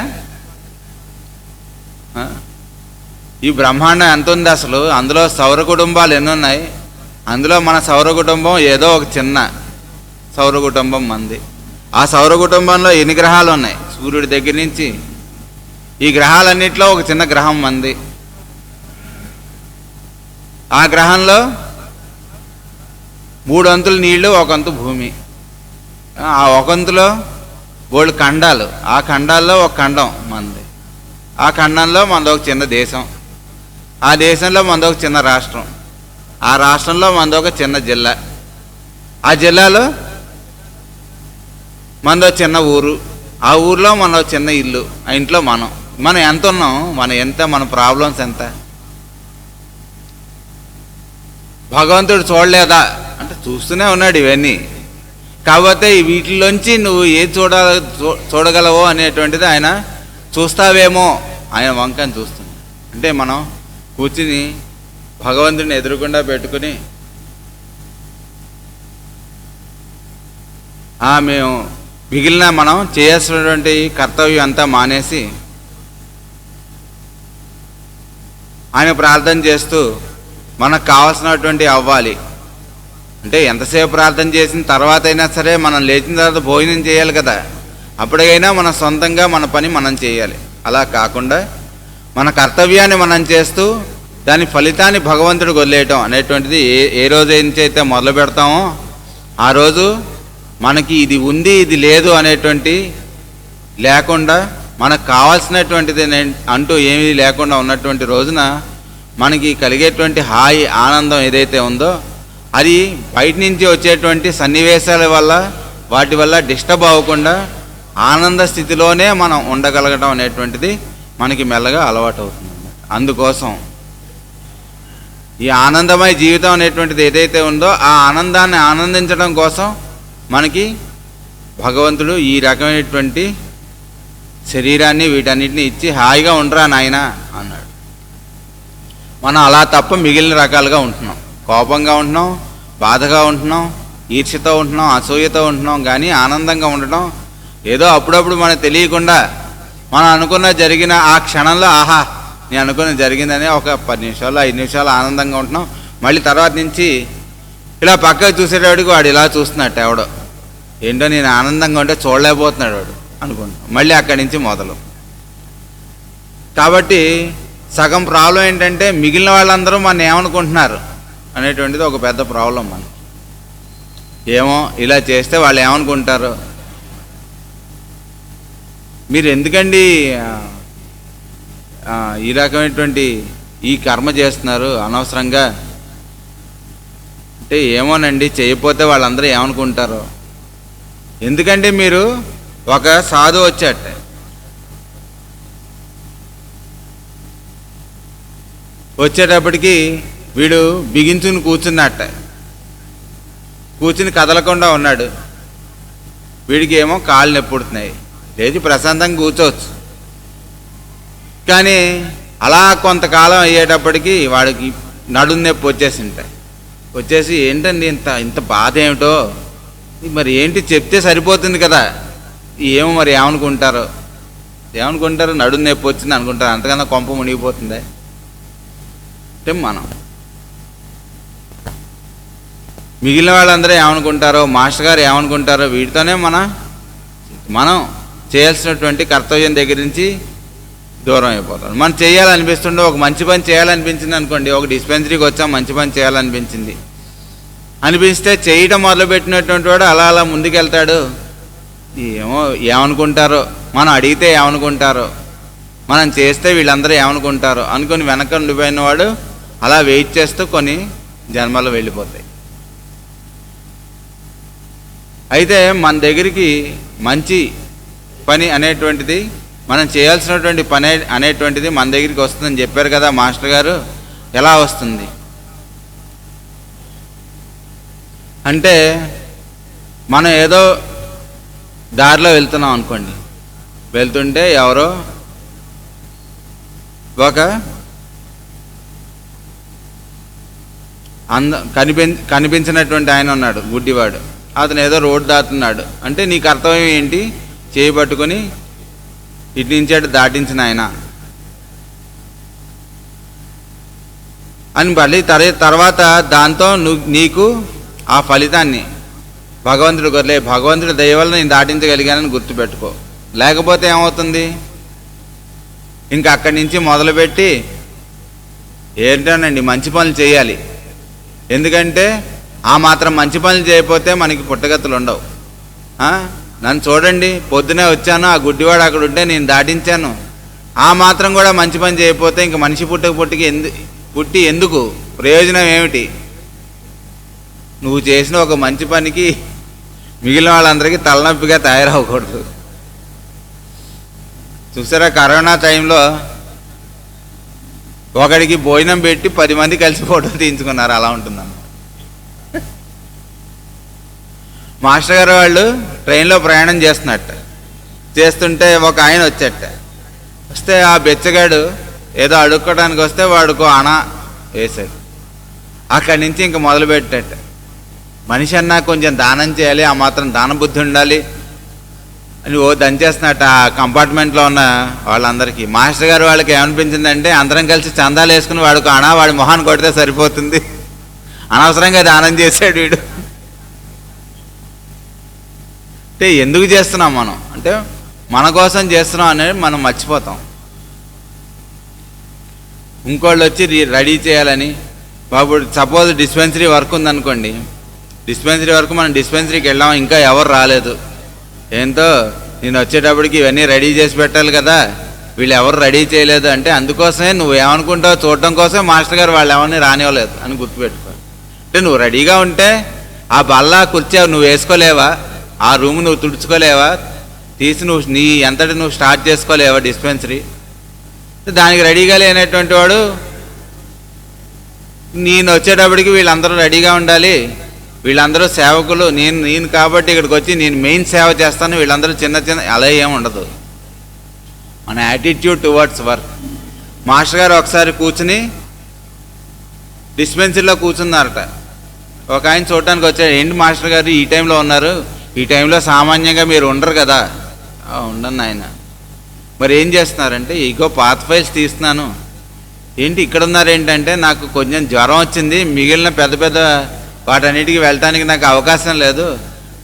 Speaker 1: ఈ బ్రహ్మాండం ఎంత ఉంది అసలు? అందులో సౌర కుటుంబాలు ఎన్ని ఉన్నాయి? అందులో మన సౌర కుటుంబం ఏదో ఒక చిన్న సౌర కుటుంబం మంది. ఆ సౌర కుటుంబంలో ఎన్ని గ్రహాలు ఉన్నాయి? సూర్యుడి దగ్గర నుంచి ఈ గ్రహాలన్నింటిలో ఒక చిన్న గ్రహం మంది. ఆ గ్రహంలో 3 వంతులు నీళ్లు, 1 వంతు భూమి. ఆ 1 వంతులో బోళ్ళు ఖండాలు, ఆ ఖండాల్లో ఒక ఖండం మంది. ఆ ఖండంలో మనది ఒక చిన్న దేశం, ఆ దేశంలో మనది ఒక చిన్న రాష్ట్రం, ఆ రాష్ట్రంలో మనది ఒక చిన్న జిల్లా, ఆ జిల్లాలో మనది ఒక చిన్న ఊరు, ఆ ఊర్లో మన చిన్న ఇల్లు, ఆ ఇంట్లో మనం ఎంత ఉన్నాం, మన ప్రాబ్లమ్స్ ఎంత? భగవంతుడు చూడలేదా అంటే చూస్తూనే ఉన్నాడు ఇవన్నీ. కాకపోతే వీటిలోంచి నువ్వు ఏది చూడగలవో అనేటువంటిది ఆయన చూస్తావేమో, ఆయన వంకని చూస్తుంది. అంటే మనం కూర్చుని భగవంతుడిని ఎదురుకుండా పెట్టుకుని మేము మిగిలిన మనం చేయాల్సినటువంటి కర్తవ్యం అంతా మానేసి ఆయన ప్రార్థన చేస్తూ మనకు కావాల్సినటువంటి అవ్వాలి. అంటే ఎంతసేపు ప్రార్థన చేసిన తర్వాత అయినా సరే మనం లేచిన తర్వాత భోజనం చేయాలి కదా. అప్పటికైనా మన సొంతంగా మన పని మనం చేయాలి. అలా కాకుండా మన కర్తవ్యాన్ని మనం చేస్తూ దాని ఫలితాన్ని భగవంతుడికి వదిలేయటం అనేటువంటిది ఏ రోజు అయితే మొదలు పెడతామో ఆ రోజు మనకి ఇది ఉంది ఇది లేదు అనేటువంటి లేకుండా, మనకు కావాల్సినటువంటిది అంటూ ఏమీ లేకుండా ఉన్నటువంటి రోజున మనకి కలిగేటువంటి హాయి ఆనందం ఏదైతే ఉందో అది బయట నుంచి వచ్చేటువంటి సన్నివేశాల వల్ల వాటి వల్ల డిస్టర్బ్ అవ్వకుండా ఆనంద స్థితిలోనే మనం ఉండగలగడం అనేటువంటిది మనకి మెల్లగా అలవాటు అవుతుంది. అందుకోసం ఈ ఆనందమయ జీవితం అనేటువంటిది ఏదైతే ఉందో ఆ ఆనందాన్ని ఆనందించడం కోసం మనకి భగవంతుడు ఈ రకమైనటువంటి శరీరాన్ని వీటన్నిటిని ఇచ్చి హాయిగా ఉండరా నాయన అన్నాడు. మనం అలా తప్ప మిగిలిన రకాలుగా ఉంటున్నాం. కోపంగా ఉంటున్నాం, బాధగా ఉంటున్నాం, ఈర్ష్యతో ఉంటున్నాం, అసూయతో ఉంటున్నాం. కానీ ఆనందంగా ఉండటం ఏదో అప్పుడప్పుడు మనకు తెలియకుండా మనం అనుకున్న జరిగిన ఆ క్షణంలో ఆహా నేను అనుకున్న జరిగిందని ఒక 10 నిమిషాలు 5 నిమిషాలు ఆనందంగా ఉంటున్నాం. మళ్ళీ తర్వాత నుంచి ఇలా పక్కకు చూసేటవాడికి వాడు ఇలా చూస్తున్నట్టు ఎవడో ఏంటో నేను ఆనందంగా ఉంటే చూడలేకపోతున్నాడు వాడు అనుకుంటాం. మళ్ళీ అక్కడి నుంచి మొదలు. కాబట్టి సగం ప్రాబ్లం ఏంటంటే మిగిలిన వాళ్ళందరూ మన ఏమనుకుంటున్నారు అనేటువంటిది ఒక పెద్ద ప్రాబ్లం మనకి. ఏమో ఇలా చేస్తే వాళ్ళు ఏమనుకుంటారు, మీరు ఎందుకండి ఈ రకమైనటువంటి ఈ కర్మ చేస్తున్నారు అనవసరంగా అంటే, ఏమోనండి చేయకపోతే వాళ్ళందరూ ఏమనుకుంటారు. ఎందుకంటే మీరు ఒక సాధువు వచ్చాట, వచ్చేటప్పటికి వీడు బిగించుని కూర్చున్నట్ట, కూర్చుని కదలకుండా ఉన్నాడు. వీడికి ఏమో కాళ్ళు నొప్పుడుతున్నాయి, లేచి ప్రశాంతంగా కూర్చోవచ్చు. కానీ అలా కొంతకాలం అయ్యేటప్పటికి వాడికి నడుము నొప్పి వచ్చేసి ఏంటండి ఇంత బాధ ఏమిటో, మరి ఏంటి చెప్తే సరిపోతుంది కదా, ఏమో మరి ఏమనుకుంటారు నడుము నొప్పి వచ్చింది అనుకుంటారు, అంతకన్నా కొంప మునిగిపోతుందా అంటే మనం మిగిలిన వాళ్ళందరూ ఏమనుకుంటారో, మాస్టర్ గారు ఏమనుకుంటారో వీటితోనే మనం చేయాల్సినటువంటి కర్తవ్యం దగ్గర నుంచి దూరం అయిపోతాం. మనం చేయాలనిపిస్తుండే ఒక మంచి పని చేయాలనిపించింది అనుకోండి, ఒక డిస్పెన్సరీకి వచ్చాం మంచి పని అనిపిస్తే చేయడం మొదలుపెట్టినటువంటి వాడు అలా అలా ముందుకెళ్తాడు. ఏమనుకుంటారో, మనం అడిగితే ఏమనుకుంటారో, మనం చేస్తే వీళ్ళందరూ ఏమనుకుంటారో అనుకుని వెనక ఉండిపోయిన వాడు అలా వెయిట్ చేస్తూ కొన్ని జన్మలు వెళ్ళిపోతాయి. అయితే మన దగ్గరికి మంచి పని అనేటువంటిది, మనం చేయాల్సినటువంటి పని అనేటువంటిది మన దగ్గరికి వస్తుందని చెప్పారు కదా మాస్టర్ గారు. ఎలా వస్తుంది అంటే, మనం ఏదో దారిలో వెళ్తున్నాం అనుకోండి, వెళ్తుంటే ఎవరో ఒక కనిపించినటువంటి ఆయన ఉన్నాడు, గుడ్డివాడు. అతను ఏదో రోడ్డు దాటుతున్నాడు అంటే నీ కర్తవ్యం ఏంటి, చేయి పట్టుకొని ఇటు నుంచి అటు దాటించిన ఆయన అని మళ్ళీ తర్వాత దాంతో నీకు ఆ ఫలితాన్ని భగవంతుడు గొర్రె, భగవంతుడి దయ వల్ల నేను దాటించగలిగానని గుర్తుపెట్టుకో. లేకపోతే ఏమవుతుంది, ఇంకా అక్కడి నుంచి మొదలుపెట్టి ఏంటోనండి మంచి పనులు చేయాలి. ఎందుకంటే ఆ మాత్రం మంచి పనులు చేయకపోతే మనకి పుట్టగతులు ఉండవు. నన్ను చూడండి, పొద్దునే వచ్చాను, ఆ గుడ్డివాడు అక్కడ ఉంటే నేను దాటించాను. ఆ మాత్రం కూడా మంచి పని చేయకపోతే ఇంక మనిషి పుట్టి ఎందుకు ప్రయోజనం ఏమిటి? నువ్వు చేసిన ఒక మంచి పనికి మిగిలిన వాళ్ళందరికీ తలనొప్పిగా తయారవ్వకూడదు. చూసారా, కరోనా టైంలో ఒకడికి భోజనం పెట్టి 10 మంది కలిసి ఫోటో తీయించుకున్నారు. అలా ఉంటుందన్న. మాస్టర్ గారు వాళ్ళు ట్రైన్లో ప్రయాణం చేస్తుంటే ఒక ఆయన వస్తే ఆ బెచ్చగాడు ఏదో అడుక్కోవడానికి వస్తే వాడుకో అణ వేశాడు. అక్కడి నుంచి ఇంక మొదలుపెట్టాట, మనిషి అన్నా కొంచెం దానం చేయాలి, ఆ మాత్రం దాన బుద్ధి ఉండాలి అని దంచేస్తున్నట్టు ఆ కంపార్ట్మెంట్లో ఉన్న వాళ్ళందరికీ. మాస్టర్ గారు వాళ్ళకి ఏమనిపించిందంటే, అందరం కలిసి చందాలు వేసుకుని వాడుకో అణ వాడి మొహాన్ని కొడితే సరిపోతుంది, అనవసరంగా దానం చేశాడు వీడు అంటే ఎందుకు చేస్తున్నాం మనం అంటే మన కోసం చేస్తున్నాం అనేది మనం మర్చిపోతాం. ఇంకోళ్ళు వచ్చి రెడీ చేయాలని, బాబు సపోజ్ డిస్పెన్సరీ వర్క్ ఉందనుకోండి, డిస్పెన్సరీ వర్క్ మనం డిస్పెన్సరీకి వెళ్ళాం, ఇంకా ఎవరు రాలేదు, ఏంటో నేను వచ్చేటప్పటికి ఇవన్నీ రెడీ చేసి పెట్టాలి కదా, వీళ్ళు ఎవరు రెడీ చేయలేదు అంటే అందుకోసమే నువ్వు ఏమనుకుంటావు, చూడటం కోసమే మాస్టర్ గారు వాళ్ళు ఎవరిని రానివ్వలేదు అని గుర్తుపెట్టుకో. అంటే నువ్వు రెడీగా ఉంటే ఆ బల్ల కుర్చీ నువ్వు వేసుకోలేవా, ఆ రూమ్ నువ్వు తుడుచుకోలేవా, తీసి నువ్వు నీ ఎంతటి నువ్వు స్టార్ట్ చేసుకోలేవా డిస్పెన్సరీ? దానికి రెడీగా లేనటువంటి వాడు నేను వచ్చేటప్పటికి వీళ్ళందరూ రెడీగా ఉండాలి, వీళ్ళందరూ సేవకులు, నేను కాబట్టి ఇక్కడికి వచ్చి నేను మెయిన్ సేవ చేస్తాను, వీళ్ళందరూ చిన్న చిన్న అలా ఏమి ఉండదు. మన యాటిట్యూడ్ టువర్డ్స్ వర్క్. మాస్టర్ గారు ఒకసారి కూర్చుని డిస్పెన్సరీలో కూర్చున్నారట. ఒక ఆయన చూడటానికి వచ్చాడు, ఏంటి మాస్టర్ గారు ఈ టైంలో ఉన్నారు, ఈ టైంలో సామాన్యంగా మీరు ఉండరు కదా. ఉండను ఆయన. మరి ఏం చేస్తున్నారంటే, ఇగో పాత ఫైల్స్ తీస్తున్నాను. ఏంటి ఇక్కడ ఉన్నారు ఏంటంటే, నాకు కొంచెం జ్వరం వచ్చింది, మిగిలిన పెద్ద పెద్ద వాటన్నిటికీ వెళ్ళటానికి నాకు అవకాశం లేదు,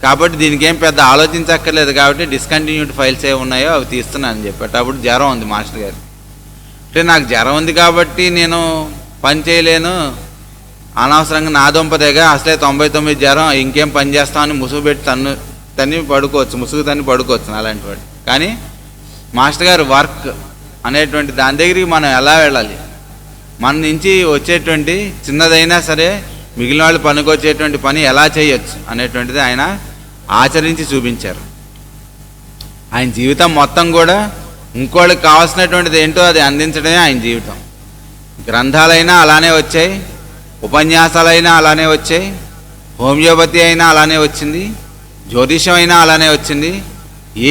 Speaker 1: కాబట్టి దీనికి ఏం పెద్ద ఆలోచించక్కర్లేదు, కాబట్టి డిస్కంటిన్యూడ్ ఫైల్స్ ఏ ఉన్నాయో అవి తీస్తున్నాను అని చెప్పాడు. అప్పుడు జ్వరం ఉంది మాస్టర్ గారు. అంటే నాకు జ్వరం ఉంది కాబట్టి నేను పని చేయలేను, అనవసరంగా నా దుంపదేగా అసలే 99 జ్వరం, ఇంకేం పని చేస్తామని ముసుగు పెట్టి తన్ని పడుకోవచ్చు, ముసుగు తన్ని పడుకోవచ్చు అలాంటి వాడు. కానీ మాస్టర్ గారు వర్క్ అనేటువంటి దాని దగ్గరికి మనం ఎలా వెళ్ళాలి, మన నుంచి వచ్చేటువంటి చిన్నదైనా సరే మిగిలిన వాళ్ళు పనికొచ్చేటువంటి పని ఎలా చేయొచ్చు అనేటువంటిది ఆయన ఆచరించి చూపించారు. ఆయన జీవితం మొత్తం కూడా ఇంకోళ్ళకి కావాల్సినటువంటిది ఏంటో అది అందించడమే ఆయన జీవితం. గ్రంథాలైనా అలానే వచ్చాయి, ఉపన్యాసాలైనా అలానే వచ్చాయి, హోమియోపతి అయినా అలానే వచ్చింది, జ్యోతిషం అయినా అలానే వచ్చింది.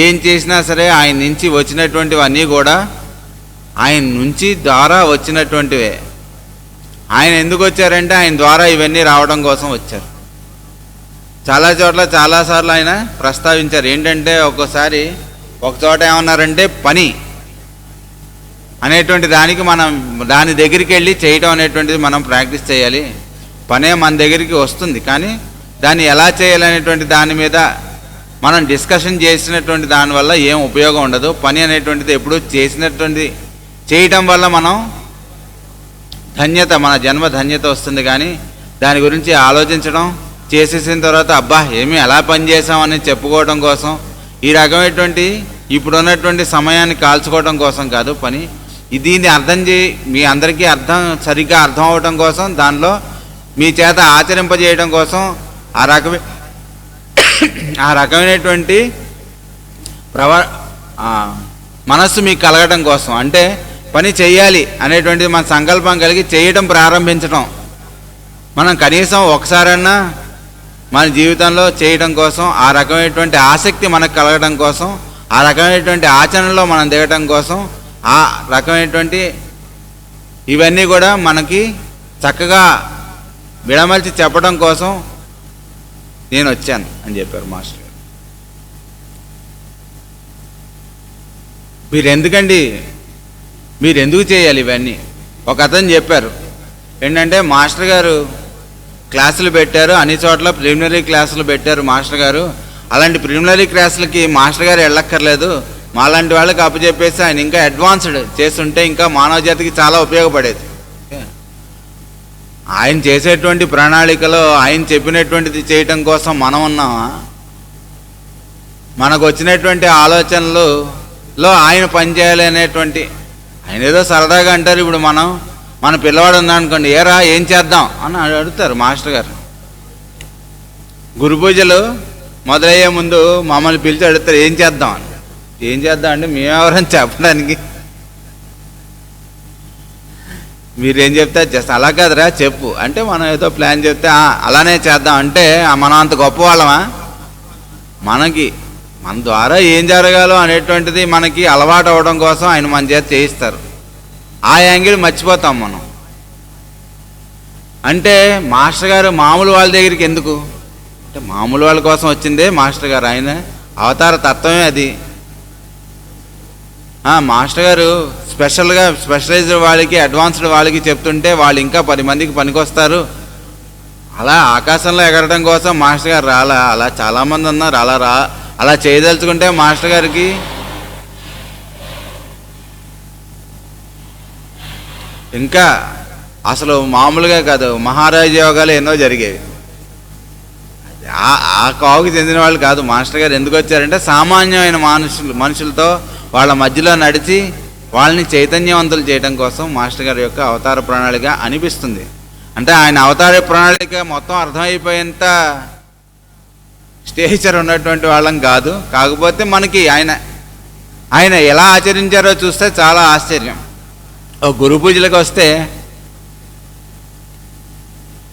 Speaker 1: ఏం చేసినా సరే ఆయన నుంచి వచ్చినటువంటివన్నీ కూడా ఆయన నుంచి ద్వారా వచ్చినటువంటివే. ఆయన ఎందుకు వచ్చారంటే ఆయన ద్వారా ఇవన్నీ రావడం కోసం వచ్చారు. చాలా చోట్ల చాలాసార్లు ఆయన ప్రస్తావించారు. ఏంటంటే ఒక్కోసారి ఒక చోట ఏమన్నారంటే పని అనేటువంటి దానికి మనం దాని దగ్గరికి వెళ్ళి చేయటం అనేటువంటిది మనం ప్రాక్టీస్ చేయాలి. పనే మన దగ్గరికి వస్తుంది, కానీ దాన్ని ఎలా చేయాలనేటువంటి దాని మీద మనం డిస్కషన్ చేసినటువంటి దానివల్ల ఏం ఉపయోగం ఉండదు. పని అనేటువంటిది ఎప్పుడు చేయటం వల్ల మనం ధన్యత, మన జన్మ ధన్యత వస్తుంది. కానీ దాని గురించి ఆలోచించడం, చేసేసిన తర్వాత అబ్బా ఏమీ ఎలా పని చేసామని చెప్పుకోవడం కోసం, ఈ రకమైనటువంటి ఇప్పుడున్నటువంటి సమయాన్ని కాల్చుకోవడం కోసం కాదు పని. దీన్ని అర్థం మీ అందరికీ సరిగ్గా అర్థం అవడం కోసం, దానిలో మీ చేత ఆచరింపజేయడం కోసం, ఆ రకమైనటువంటి మనస్సు మీకు కలగడం కోసం, అంటే పని చేయాలి అనేటువంటిది మన సంకల్పం కలిగి చేయడం ప్రారంభించడం. మనం కనీసం ఒకసారన్నా మన జీవితంలో చేయడం కోసం, ఆ రకమైనటువంటి ఆసక్తి మనకు కలగడం కోసం, ఆ రకమైనటువంటి ఆచరణలో మనం దిగటం కోసం, ఆ రకమైనటువంటి ఇవన్నీ కూడా మనకి చక్కగా విడమల్చి చెప్పడం కోసం నేను వచ్చాను అని చెప్పారు మాస్టర్ గారు. మీరు ఎందుకు చేయాలి ఇవన్నీ? ఒక అతను చెప్పారు ఏంటంటే, మాస్టర్ గారు క్లాసులు పెట్టారు, అన్ని చోట్ల ప్రిలిమినరీ క్లాసులు పెట్టారు మాస్టర్ గారు, అలాంటి ప్రిలిమినరీ క్లాసులకి మాస్టర్ గారు వెళ్ళక్కర్లేదు, మాలాంటి వాళ్ళకి అప్పచెప్పేసి ఆయన ఇంకా అడ్వాన్స్డ్ చేస్తుంటే ఇంకా మానవ జాతికి చాలా ఉపయోగపడేది. ఆయన చేసేటువంటి ప్రణాళికలో ఆయన చెప్పినటువంటిది చేయటం కోసం మనం ఉన్నామా? మనకు వచ్చినటువంటి ఆలోచనలలో ఆయన పనిచేయాలి అనేటువంటి, ఆయన ఏదో సరదాగా అంటారు. ఇప్పుడు మన పిల్లవాడు ఉన్నాడనుకోండి, ఏరా ఏం చేద్దాం అని అడుగుతారు మాస్టర్ గారు. గురు పూజలు మొదలయ్యే ముందు మమ్మల్ని పిలిచి అడుగుతారు ఏం చేద్దాం అని. ఏం చేద్దాం అంటే మేమెవరని చెప్పడానికి, మీరేం చెప్తే జస్ట్ అలా కాదురా చెప్పు అంటే మనం ఏదో ప్లాన్ చెప్తే అలానే చేద్దాం అంటే మనం అంత గొప్ప వాళ్ళమా? మన ద్వారా ఏం జరగాలో అనేటువంటిది మనకి అలవాటు అవ్వడం కోసం ఆయన మన చేత చేయిస్తారు. ఆ యాంగిల్ మర్చిపోతాం మనం. అంటే మాస్టర్ గారు మామూలు వాళ్ళ దగ్గరికి ఎందుకు అంటే, మామూలు వాళ్ళ కోసం వచ్చిందే మాస్టర్ గారు, ఆయన అవతార తత్వమే అది. మాస్టర్ గారు స్పెషలైజ్డ్ వాళ్ళకి, అడ్వాన్స్డ్ వాళ్ళకి చెప్తుంటే వాళ్ళు ఇంకా 10 మందికి పనికొస్తారు. అలా ఆకాశంలో ఎగరడం కోసం మాస్టర్ గారు అలా చాలామంది ఉన్నారు, అలా అలా చేయదలుచుకుంటే మాస్టర్ గారికి ఇంకా అసలు మామూలుగా కాదు, మహారాజ యోగాలు ఎన్నో జరిగేవి. ఆ కావుకి చెందిన వాళ్ళు కాదు. మాస్టర్ గారు ఎందుకు వచ్చారంటే సామాన్యమైన మనుషులతో వాళ్ళ మధ్యలో నడిచి వాళ్ళని చైతన్యవంతులు చేయడం కోసం మాస్టర్ గారి యొక్క అవతార ప్రణాళిక అనిపిస్తుంది. అంటే ఆయన అవతార ప్రణాళిక మొత్తం అర్థమైపోయేంత స్టేచర్ ఉన్నటువంటి వాళ్ళం కాదు. కాకపోతే మనకి ఆయన ఎలా ఆచరించారో చూస్తే చాలా ఆశ్చర్యం. ఓ గురు పూజలకు వస్తే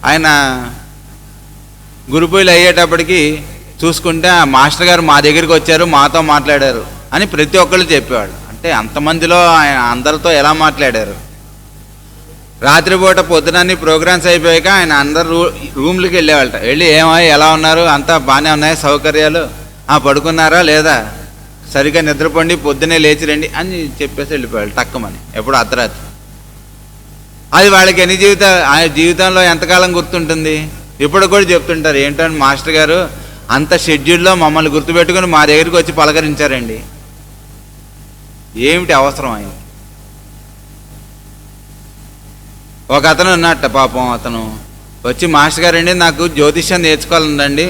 Speaker 1: ఆయన గురు పూజలు అయ్యేటప్పటికి చూసుకుంటే మాస్టర్ గారు మా దగ్గరికి వచ్చారు, మాతో మాట్లాడారు అని ప్రతి ఒక్కళ్ళు చెప్పేవాడు. అంటే అంతమందిలో ఆయన అందరితో ఎలా మాట్లాడారు. రాత్రిపూట పొద్దునన్ని ప్రోగ్రామ్స్ అయిపోయాక ఆయన అందరు రూమ్లకి వెళ్ళేవాళ్ళట. వెళ్ళి ఎలా ఉన్నారు, అంతా బాగానే ఉన్నాయి సౌకర్యాలు, పడుకున్నారా లేదా, సరిగ్గా నిద్రపోండి, పొద్దునే లేచి రండి అని చెప్పేసి వెళ్ళిపోయాడు టక్కమని. ఎప్పుడు అర్ధరాత్రి. అది వాళ్ళకి ఆయన జీవితంలో ఎంతకాలం గుర్తుంటుంది. ఇప్పుడు కూడా చెప్తుంటారు, ఏంటంటే మాస్టర్ గారు అంత షెడ్యూల్లో మమ్మల్ని గుర్తుపెట్టుకుని మా దగ్గరికి వచ్చి పలకరించారండి. ఏమిటి అవసరం ఆయన. ఒక అతను ఉన్నట్ట పాపం, అతను వచ్చి మాస్టర్ గారండి నాకు జ్యోతిష్యం నేర్చుకోవాలండి,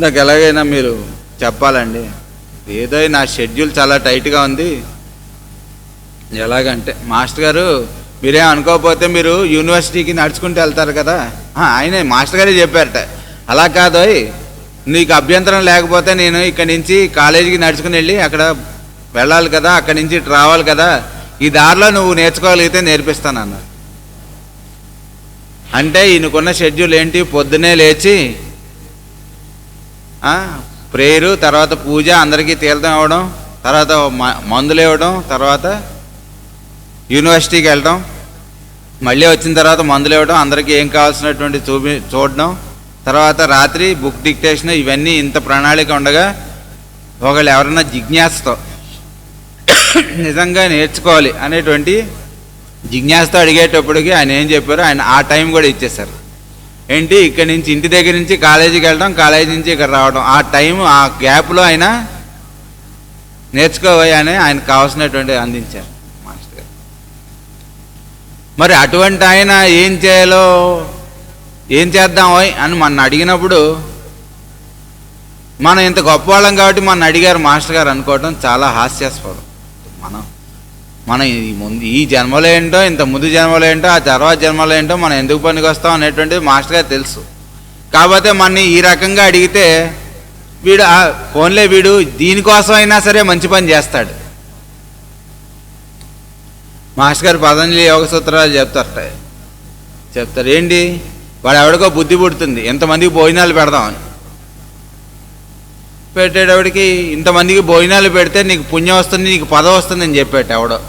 Speaker 1: నాకు ఎలాగైనా మీరు చెప్పాలండి, ఏదో నా షెడ్యూల్ చాలా టైట్గా ఉంది. ఎలాగంటే మాస్టర్ గారు మీరేం అనుకోకపోతే మీరు యూనివర్సిటీకి నడుచుకుంటూ వెళ్తారు కదా. ఆయనే మాస్టర్ గారే చెప్పారట, అలా కాదోయ్ నీకు అభ్యంతరం లేకపోతే నేను ఇక్కడి నుంచి కాలేజీకి నడుచుకుని వెళ్ళి అక్కడ వెళ్ళాలి కదా, అక్కడి నుంచి రావాలి కదా, ఈ దారిలో నువ్వు నేర్చుకోగలిగితే నేర్పిస్తాను అన్నారు. అంటే ఈయనకున్న షెడ్యూల్ ఏంటి, పొద్దునే లేచి ప్రేయరు, తర్వాత పూజ, అందరికీ తీర్థం ఇవ్వడం, తర్వాత మందులు ఇవ్వడం, తర్వాత యూనివర్సిటీకి వెళ్ళడం, మళ్ళీ వచ్చిన తర్వాత మందులు ఇవ్వడం, అందరికీ ఏం కావాల్సినటువంటి చూడడం, తర్వాత రాత్రి బుక్ డిక్టేషన్, ఇవన్నీ ఇంత ప్రణాళిక ఉండగా ఒకళ్ళు ఎవరన్నా జిజ్ఞాసతో నిజంగా నేర్చుకోవాలి అనేటువంటి జిజ్ఞాసతో అడిగేటప్పటికి ఆయన ఏం చెప్పారు, ఆయన ఆ టైం కూడా ఇచ్చేశారు. ఏంటి, ఇక్కడి నుంచి ఇంటి దగ్గర నుంచి కాలేజీకి వెళ్ళడం, కాలేజీ నుంచి ఇక్కడ రావడం, ఆ టైం ఆ గ్యాప్లో ఆయన నేర్చుకోవాలి అని ఆయనకు కావాల్సినటువంటి అందించారు మాస్టర్ గారు. మరి అటువంటి ఆయన ఏం చేయాలో ఏం చేద్దాం అని మన అడిగినప్పుడు మనం ఇంత గొప్పవాళ్ళం కాబట్టి మన అడిగారు మాస్టర్ గారు అనుకోవడం చాలా హాస్యాస్పదం. మనం ఈ జన్మలో ఏంటో, ఇంత ముందు జన్మలో ఏంటో, ఆ తర్వాత జన్మలో ఏంటో మనం ఎందుకు పనికి వస్తాం అనేటువంటిది మాస్టర్ గారు తెలుసు. కాకపోతే మనని ఈ రకంగా అడిగితే వీడు ఫోన్లే, వీడు దీనికోసం అయినా సరే మంచి పని చేస్తాడు. మాస్టర్ గారు పతంజలి యోగ సూత్రాలు చెప్తారు ఏంటి, వాడు ఎవడికో బుద్ధి పుడుతుంది ఎంతమందికి భోజనాలు పెడదామని. పెట్టేటప్పటికి ఇంతమందికి భోజనాలు పెడితే నీకు పుణ్యం వస్తుంది, నీకు పదవి వస్తుంది అని చెప్పాడు ఎవడో.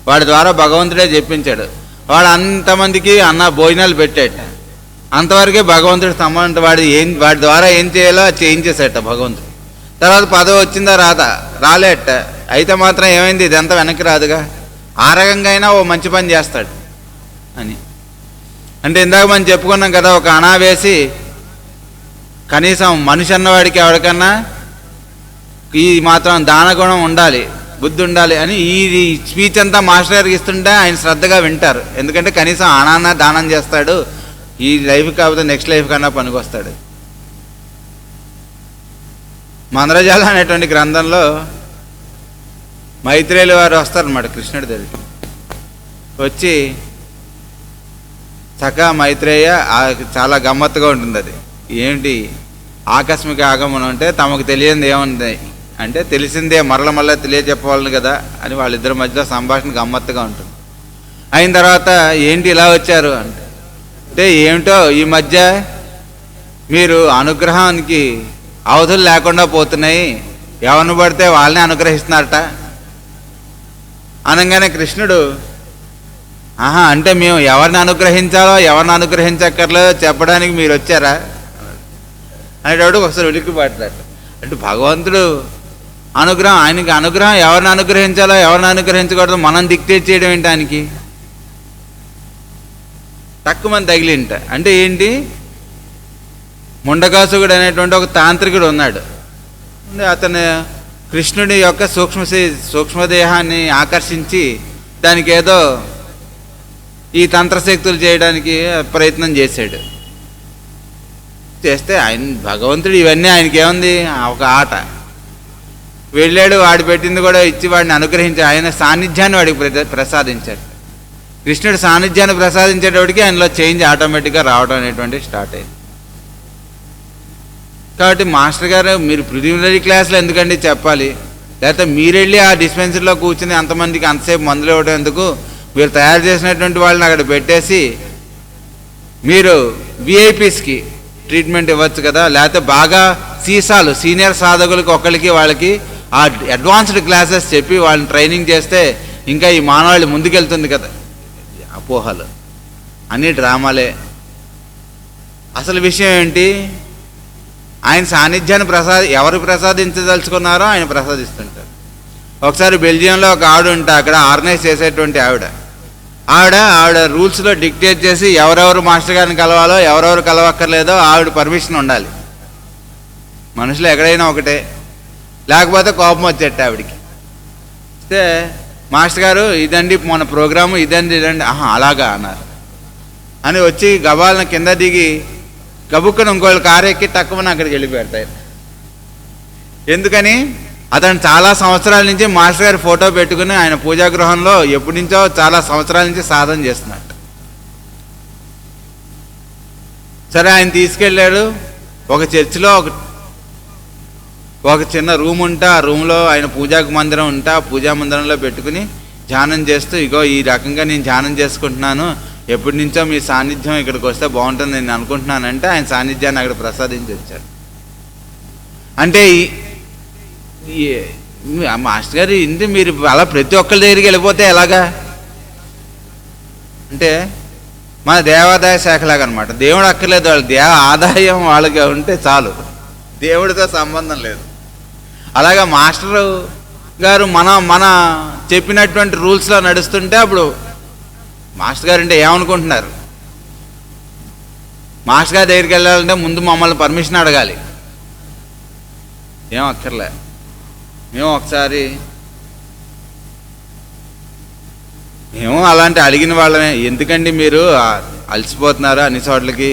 Speaker 1: వాడి ద్వారా భగవంతుడే చెప్పించాడు. వాడు అంతమందికి భోజనాలు పెట్టాట. అంతవరకే భగవంతుడు సంబంధం. వాడి ద్వారా ఏం చేయాలో అది చేయించేసేట భగవంతుడు. తర్వాత పదవి వచ్చిందా రాలేట. అయితే మాత్రం ఏమైంది, ఇదంతా వెనక్కి రాదుగా. ఆ రకంగా అయినా ఓ మంచి పని చేస్తాడు అని. అంటే ఇందాక మనం చెప్పుకున్నాం కదా, ఒక అణా వేసి కనీసం మనిషి అన్నవాడికి ఎవరికన్నా ఈ మాత్రం దానగుణం ఉండాలి, బుద్ధి ఉండాలి అని ఈ స్పీచ్ అంతా మాస్టర్ గారికి ఇస్తుంటే ఆయన శ్రద్ధగా వింటారు. ఎందుకంటే కనీసం అనాన్న దానం చేస్తాడు, ఈ లైఫ్ కాకపోతే నెక్స్ట్ లైఫ్ కన్నా పనికొస్తాడు. మంద్రజాలం అనేటువంటి గ్రంథంలో మైత్రేయులు వారు వస్తారన్నమాట కృష్ణుడి దగ్గరికి. వచ్చి చక్కగా మైత్రేయ, చాలా గమ్మత్తుగా ఉంటుంది అది. ఏంటి ఆకస్మిక ఆగమనం అంటే తమకు తెలియంది ఏముంది అంటే తెలిసిందే మరల తెలియజెప్పవాలని కదా అని వాళ్ళిద్దరి మధ్యలో సంభాషణ గమ్మత్తుగా ఉంటుంది. అయిన తర్వాత ఏంటి ఇలా వచ్చారు అంటే ఏమిటో ఈ మధ్య మీరు అనుగ్రహానికి అవధులు లేకుండా పోతున్నాయి, ఎవరిని పడితే వాళ్ళని అనుగ్రహిస్తున్నారట అనగానే కృష్ణుడు అంటే మేము ఎవరిని అనుగ్రహించాలో ఎవరిని అనుగ్రహించక్కర్లేదో చెప్పడానికి మీరు వచ్చారా అనేటప్పుడు ఒకసారి ఉలిక్కి పడతాడు. అంటే భగవంతుడు అనుగ్రహం, ఆయనకి అనుగ్రహం ఎవరిని అనుగ్రహించాలో ఎవరిని అనుగ్రహించకూడదు మనం డిక్టేట్ చేయడం ఏంటి ఆయనకి. తక్కువ మంది తగిలింట. అంటే ఏంటి, ముండకాసుకుడు అనేటువంటి ఒక తాంత్రికుడు ఉన్నాడు. అతను కృష్ణుడి యొక్క సూక్ష్మదేహాన్ని ఆకర్షించి దానికి ఏదో ఈ తంత్రశక్తులు చేయడానికి ప్రయత్నం చేశాడు. చేస్తే ఆయన భగవంతుడు ఇవన్నీ ఆయనకి ఏముంది, ఒక ఆట. వెళ్ళాడు, వాడు పెట్టింది కూడా ఇచ్చి వాడిని అనుగ్రహించి ఆయన సాన్నిధ్యాన్ని వాడికి ప్రసాదించాడు. కృష్ణుడు సాన్నిధ్యాన్ని ప్రసాదించేటప్పటికి ఆయనలో చేంజ్ ఆటోమేటిక్గా రావడం అనేటువంటి స్టార్ట్ అయింది. కాబట్టి మాస్టర్ గారు మీరు ప్రిలిమినరీ క్లాసులో ఎందుకండి చెప్పాలి, లేకపోతే మీరు వెళ్ళి ఆ డిస్పెన్సరీలో కూర్చుని అంతమందికి అంతసేపు మందులు ఇవ్వడం ఎందుకు, మీరు తయారు చేసినటువంటి వాళ్ళని అక్కడ పెట్టేసి మీరు విఐపీస్కి ట్రీట్మెంట్ ఇవ్వచ్చు కదా, లేకపోతే బాగా సీనియర్ సాధకులకి ఒకరికి వాళ్ళకి ఆ అడ్వాన్స్డ్ క్లాసెస్ చెప్పి వాళ్ళని ట్రైనింగ్ చేస్తే ఇంకా ఈ మానవాళి ముందుకెళ్తుంది కదా. అపోహలు అన్ని డ్రామాలే. అసలు విషయం ఏంటి, ఆయన సాన్నిధ్యాన్ని ఎవరు ప్రసాదించదలుచుకున్నారో ఆయన ప్రసాదిస్తుంటారు. ఒకసారి బెల్జియంలో ఒక ఆవిడ ఉంటే అక్కడ ఆర్గనైజ్ చేసేటువంటి ఆవిడ రూల్స్లో డిక్టేట్ చేసి ఎవరెవరు మాస్టర్ గారిని కలవాలో ఎవరెవరు కలవక్కర్లేదో ఆవిడ పర్మిషన్ ఉండాలి. మనుషులు ఎక్కడైనా ఒకటే, లేకపోతే కోపం వచ్చేట ఆవిడికి. అయితే మాస్టర్ గారు ఇదండి మన ప్రోగ్రాము, ఇదండి అలాగా అన్నారు అని వచ్చి గబాలను కింద దిగి గబుక్కుని ఇంకోళ్ళు కారు ఎక్కి తక్కువని అక్కడికి వెళ్ళిపెడతాయి. ఎందుకని అతను చాలా సంవత్సరాల నుంచి మాస్టర్ గారి ఫోటో పెట్టుకుని ఆయన పూజాగృహంలో ఎప్పటి నుంచో చాలా సంవత్సరాల నుంచి సాధన చేస్తున్నట్టు. సరే ఆయన తీసుకెళ్ళాడు. ఒక చర్చిలో ఒక చిన్న రూమ్ ఉంటే ఆ రూమ్లో ఆయన మందిరం ఉంటే ఆ పూజా మందిరంలో పెట్టుకుని ధ్యానం చేస్తూ ఇగో ఈ రకంగా నేను ధ్యానం చేసుకుంటున్నాను, ఎప్పటి నుంచో మీ సాన్నిధ్యం ఇక్కడికి వస్తే బాగుంటుంది నేను అనుకుంటున్నానంటే ఆయన సాన్నిధ్యాన్ని అక్కడ ప్రసాదించి వచ్చాడు. అంటే మాస్టర్ గారు ఇంటి మీరు అలా ప్రతి ఒక్కరి దగ్గరికి వెళ్ళిపోతే ఎలాగా అంటే మన దేవాదాయ శాఖలాగా అనమాట. దేవుడు అక్కర్లేదు, వాళ్ళ ఆదాయం వాళ్ళకి ఉంటే చాలు, దేవుడితో సంబంధం లేదు. అలాగా మాస్టర్ గారు మన చెప్పినటువంటి రూల్స్లో నడుస్తుంటే అప్పుడు మాస్టర్ గారు అంటే ఏమనుకుంటున్నారు, మాస్టర్ గారి దగ్గరికి వెళ్ళాలంటే ముందు మమ్మల్ని పర్మిషన్ అడగాలి. ఏం అక్కర్లే. మేము ఒకసారి అలాంటి అడిగిన వాళ్ళమే, ఎందుకండి మీరు అలసిపోతున్నారు అన్ని చోట్లకి,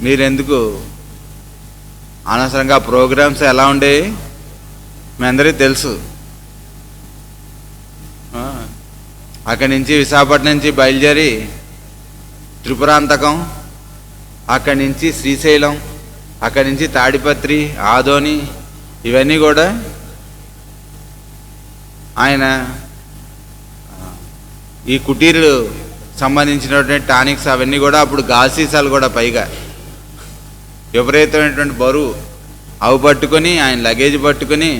Speaker 1: మీరెందుకు అనవసరంగా ప్రోగ్రామ్స్ ఎలా ఉండేవి మీ అందరికీ తెలుసు. అక్కడి నుంచి విశాఖపట్నం నుంచి బయలుదేరి త్రిపురాంతకం, అక్కడి నుంచి శ్రీశైలం, అక్కడి నుంచి తాడిపత్రి, ఆదోని, ఇవన్నీ కూడా ఆయన ఈ కుటీరులు సంబంధించినటువంటి టానిక్స్ అవన్నీ కూడా అప్పుడు గాసీసాలు కూడా పైగా విపరీతమైనటువంటి బరువు అవి పట్టుకొని ఆయన లగేజ్ పట్టుకొని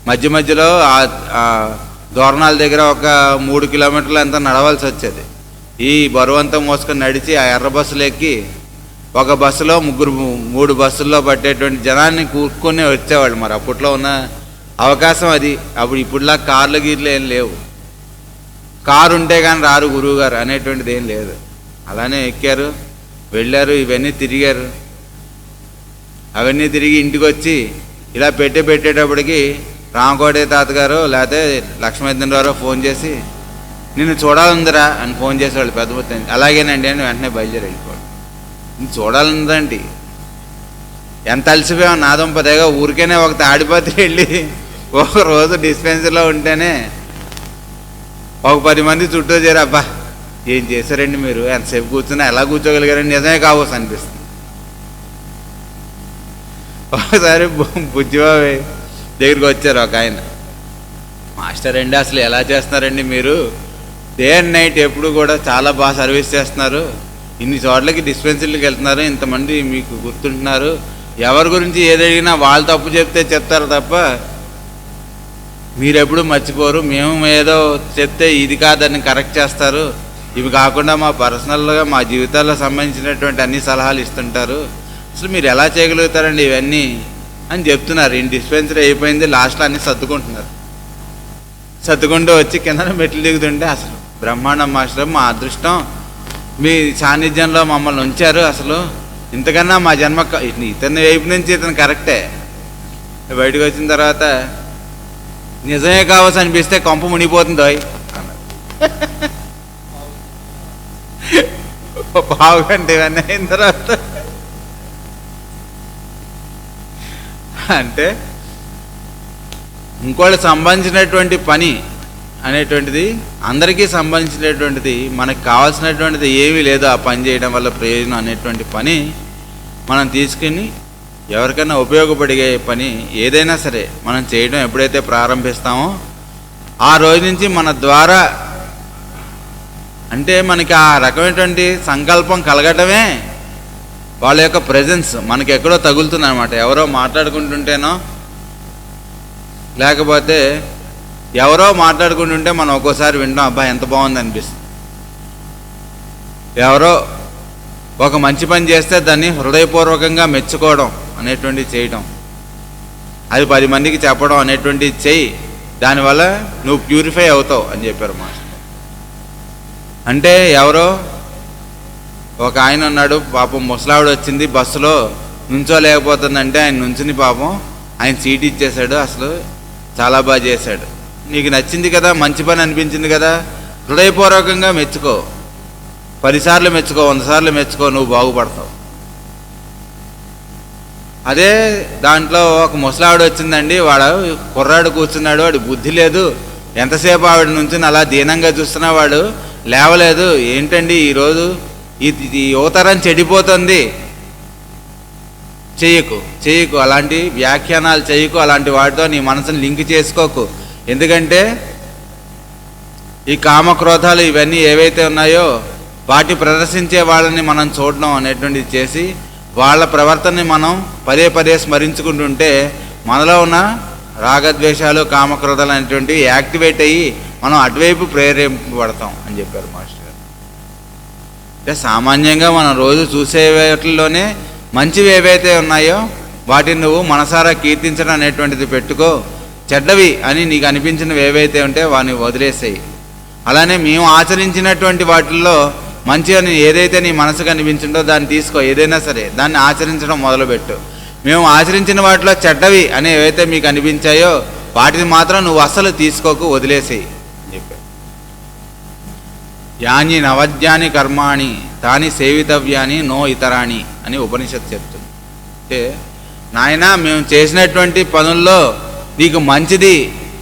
Speaker 1: మధ్యలో ఆ దోరణాల దగ్గర ఒక 3 కిలోమీటర్లు అంతా నడవాల్సి వచ్చేది. ఈ బరువు అంతా మోసుకొని నడిచి ఆ ఎర్ర బస్సులు ఎక్కి ఒక బస్సులో 3 బస్సుల్లో పట్టేటువంటి జనాన్ని కూర్చుకొని వచ్చేవాళ్ళు. మరి అప్పట్లో ఉన్న అవకాశం అది. అప్పుడు ఇప్పుడులా కార్లు గీర్లు ఏం లేవు, కారు ఉంటే కానీ రారు గురువు గారు అనేటువంటిది ఏం లేదు. అలానే ఎక్కారు, వెళ్ళారు, ఇవన్నీ తిరిగారు. అవన్నీ తిరిగి ఇంటికి వచ్చి ఇలా పెట్టేటప్పటికి రామకోటే తాతగారు లేకపోతే లక్ష్మీనారాయణరావు ఫోన్ చేసి నిన్ను చూడాలందిరా అని ఫోన్ చేసేవాళ్ళు పెద్ద మొత్తం. అలాగేనండి అని వెంటనే బయలుదేరి వెళ్ళిపోవాలి. నిన్ను చూడాలందండి, ఎంత అలసిపోయాం నాదంపదేగా ఊరికేనే ఒక తాడిపత్రి వెళ్ళి ఒక రోజు డిస్పెన్సరీలో ఉంటేనే ఒక 10 మంది చుట్టూ చేరు, అబ్బా ఏం చేశారండి మీరు, ఎంతసేపు కూర్చున్నా ఎలా కూర్చోగలిగారండి, నిజమే కావచ్చు అనిపిస్తుంది. ఒకసారి బుజ్జిబాబు దగ్గరికి వచ్చారు ఒక ఆయన, మాస్టర్ అండి అసలు ఎలా చేస్తున్నారండి మీరు, డే అండ్ నైట్ ఎప్పుడు కూడా చాలా బాగా సర్వీస్ చేస్తున్నారు, ఇన్ని చోట్లకి డిస్పెన్సరీలకు వెళ్తున్నారు, ఇంతమంది మీకు గుర్తుంటున్నారు, ఎవరి గురించి ఏదడిగినా వాళ్ళు తప్పు చెప్తారు తప్ప మీరెప్పుడు మర్చిపోరు, మేము ఏదో చెప్తే ఇది కాదని కరెక్ట్ చేస్తారు, ఇవి కాకుండా మా పర్సనల్గా మా జీవితాల్లో సంబంధించినటువంటి అన్ని సలహాలు ఇస్తుంటారు, అసలు మీరు ఎలా చేయగలుగుతారండి ఇవన్నీ అని చెప్తున్నారు. ఈ డిస్పెన్సరీ అయిపోయింది, లాస్ట్లో అన్నీ సర్దుకుంటూ వచ్చి కింద మెట్లు దిగుతుంటే అసలు బ్రహ్మాండం మాస్టర్, మా అదృష్టం మీ సాన్నిధ్యంలో మమ్మల్ని ఉంచారు, అసలు ఇంతకన్నా మా జన్మ ఇతని వైపు నుంచి ఇతను కరెక్టే, బయటకు వచ్చిన తర్వాత నిజమే కావచ్చు అనిపిస్తే కొంప మునిగిపోతుంది అన్నారు. పావుగంట ఇవన్నీ అయిన తర్వాత అంటే ఇంకోటి సంబంధించినటువంటి పని అనేటువంటిది అందరికీ సంబంధించినటువంటిది, మనకు కావాల్సినటువంటిది ఏమీ లేదు ఆ పని చేయడం వల్ల ప్రయోజనం అనేటువంటి పని మనం తీసుకుని ఎవరికైనా ఉపయోగపడే పని ఏదైనా సరే మనం చేయడం ఎప్పుడైతే ప్రారంభిస్తామో ఆ రోజు నుంచి మన ద్వారా అంటే మనకి ఆ రకమైనటువంటి సంకల్పం కలగటమే వాళ్ళ యొక్క ప్రెజెన్స్ మనకి ఎక్కడో తగులుతుంది అనమాట. ఎవరో మాట్లాడుకుంటుంటేనో లేకపోతే ఎవరో మాట్లాడుకుంటుంటే మనం ఒక్కోసారి వింటాం, అబ్బా ఎంత బాగుంది అనిపిస్తుంది. ఎవరో ఒక మంచి పని చేస్తే దాన్ని హృదయపూర్వకంగా మెచ్చుకోవడం అనేటువంటిది చేయడం, అది 10 మందికి చెప్పడం అనేటువంటిది చెయ్యి, దానివల్ల నువ్వు ప్యూరిఫై అవుతావు అని చెప్పారు మాస్టర్. అంటే ఎవరో ఒక ఆయన ఉన్నాడు, పాపం ముసలావిడ వచ్చింది బస్సులో నుంచోలేకపోతుందంటే ఆయన నుంచుని పాపం ఆయన సీట్ ఇచ్చేశాడు, అసలు చాలా బాగా చేశాడు. నీకు నచ్చింది కదా, మంచి పని అనిపించింది కదా, హృదయపూర్వకంగా మెచ్చుకో, 10 సార్లు మెచ్చుకో, 100 సార్లు మెచ్చుకో, నువ్వు బాగుపడతావు. అదే దాంట్లో ఒక ముసలావిడ వచ్చిందండి, వాడు కుర్రాడు కూర్చున్నాడు, వాడు బుద్ధి లేదు, ఎంతసేపు ఆవిడ నుంచి అలా దీనంగా చూస్తున్నా వాడు లేవలేదు, ఏంటండి ఈరోజు ఈ యువతరం చెడిపోతుంది. చెయ్యకు అలాంటి వ్యాఖ్యానాలు చేయకు, అలాంటి వాటితో నీ మనసుని లింక్ చేసుకోకు. ఎందుకంటే ఈ కామక్రోధాలు ఇవన్నీ ఏవైతే ఉన్నాయో వాటి ప్రదర్శించే వాళ్ళని మనం చూడడం అనేటువంటిది చేసి వాళ్ళ ప్రవర్తనని మనం పదే స్మరించుకుంటుంటే మనలో ఉన్న రాగద్వేషాలు కామక్రోధాలు అనేటువంటివి యాక్టివేట్ అయ్యి మనం అటువైపు ప్రేరేపింపబడతాం అని చెప్పారు మాస్టర్ గారు. అంటే సామాన్యంగా మనం రోజు చూసే వాటిల్లోనే మంచివి ఏవైతే ఉన్నాయో వాటిని నువ్వు మనసారా కీర్తించడం అనేటువంటిది పెట్టుకో, చెడ్డవి అని నీకు అనిపించినవి ఏవైతే ఉంటే వాటిని వదిలేసేయి. అలానే మేము ఆచరించినటువంటి వాటిల్లో మంచి అని ఏదైతే నీ మనసుకు అనిపించిందో దాన్ని తీసుకో, ఏదైనా సరే దాన్ని ఆచరించడం మొదలుపెట్టు. మేము ఆచరించిన వాటిలో చెడ్డవి అని ఏవైతే మీకు అనిపించాయో వాటిని మాత్రం నువ్వు అస్సలు తీసుకోకు, వదిలేసేయి అని చెప్పారు. యాని నవద్యాని కర్మాణి తాని సేవితవ్యాని నో ఇతరాణి అని ఉపనిషత్తు చెప్తుంది. అంటే నాయన మేము చేసినటువంటి పనుల్లో నీకు మంచిది,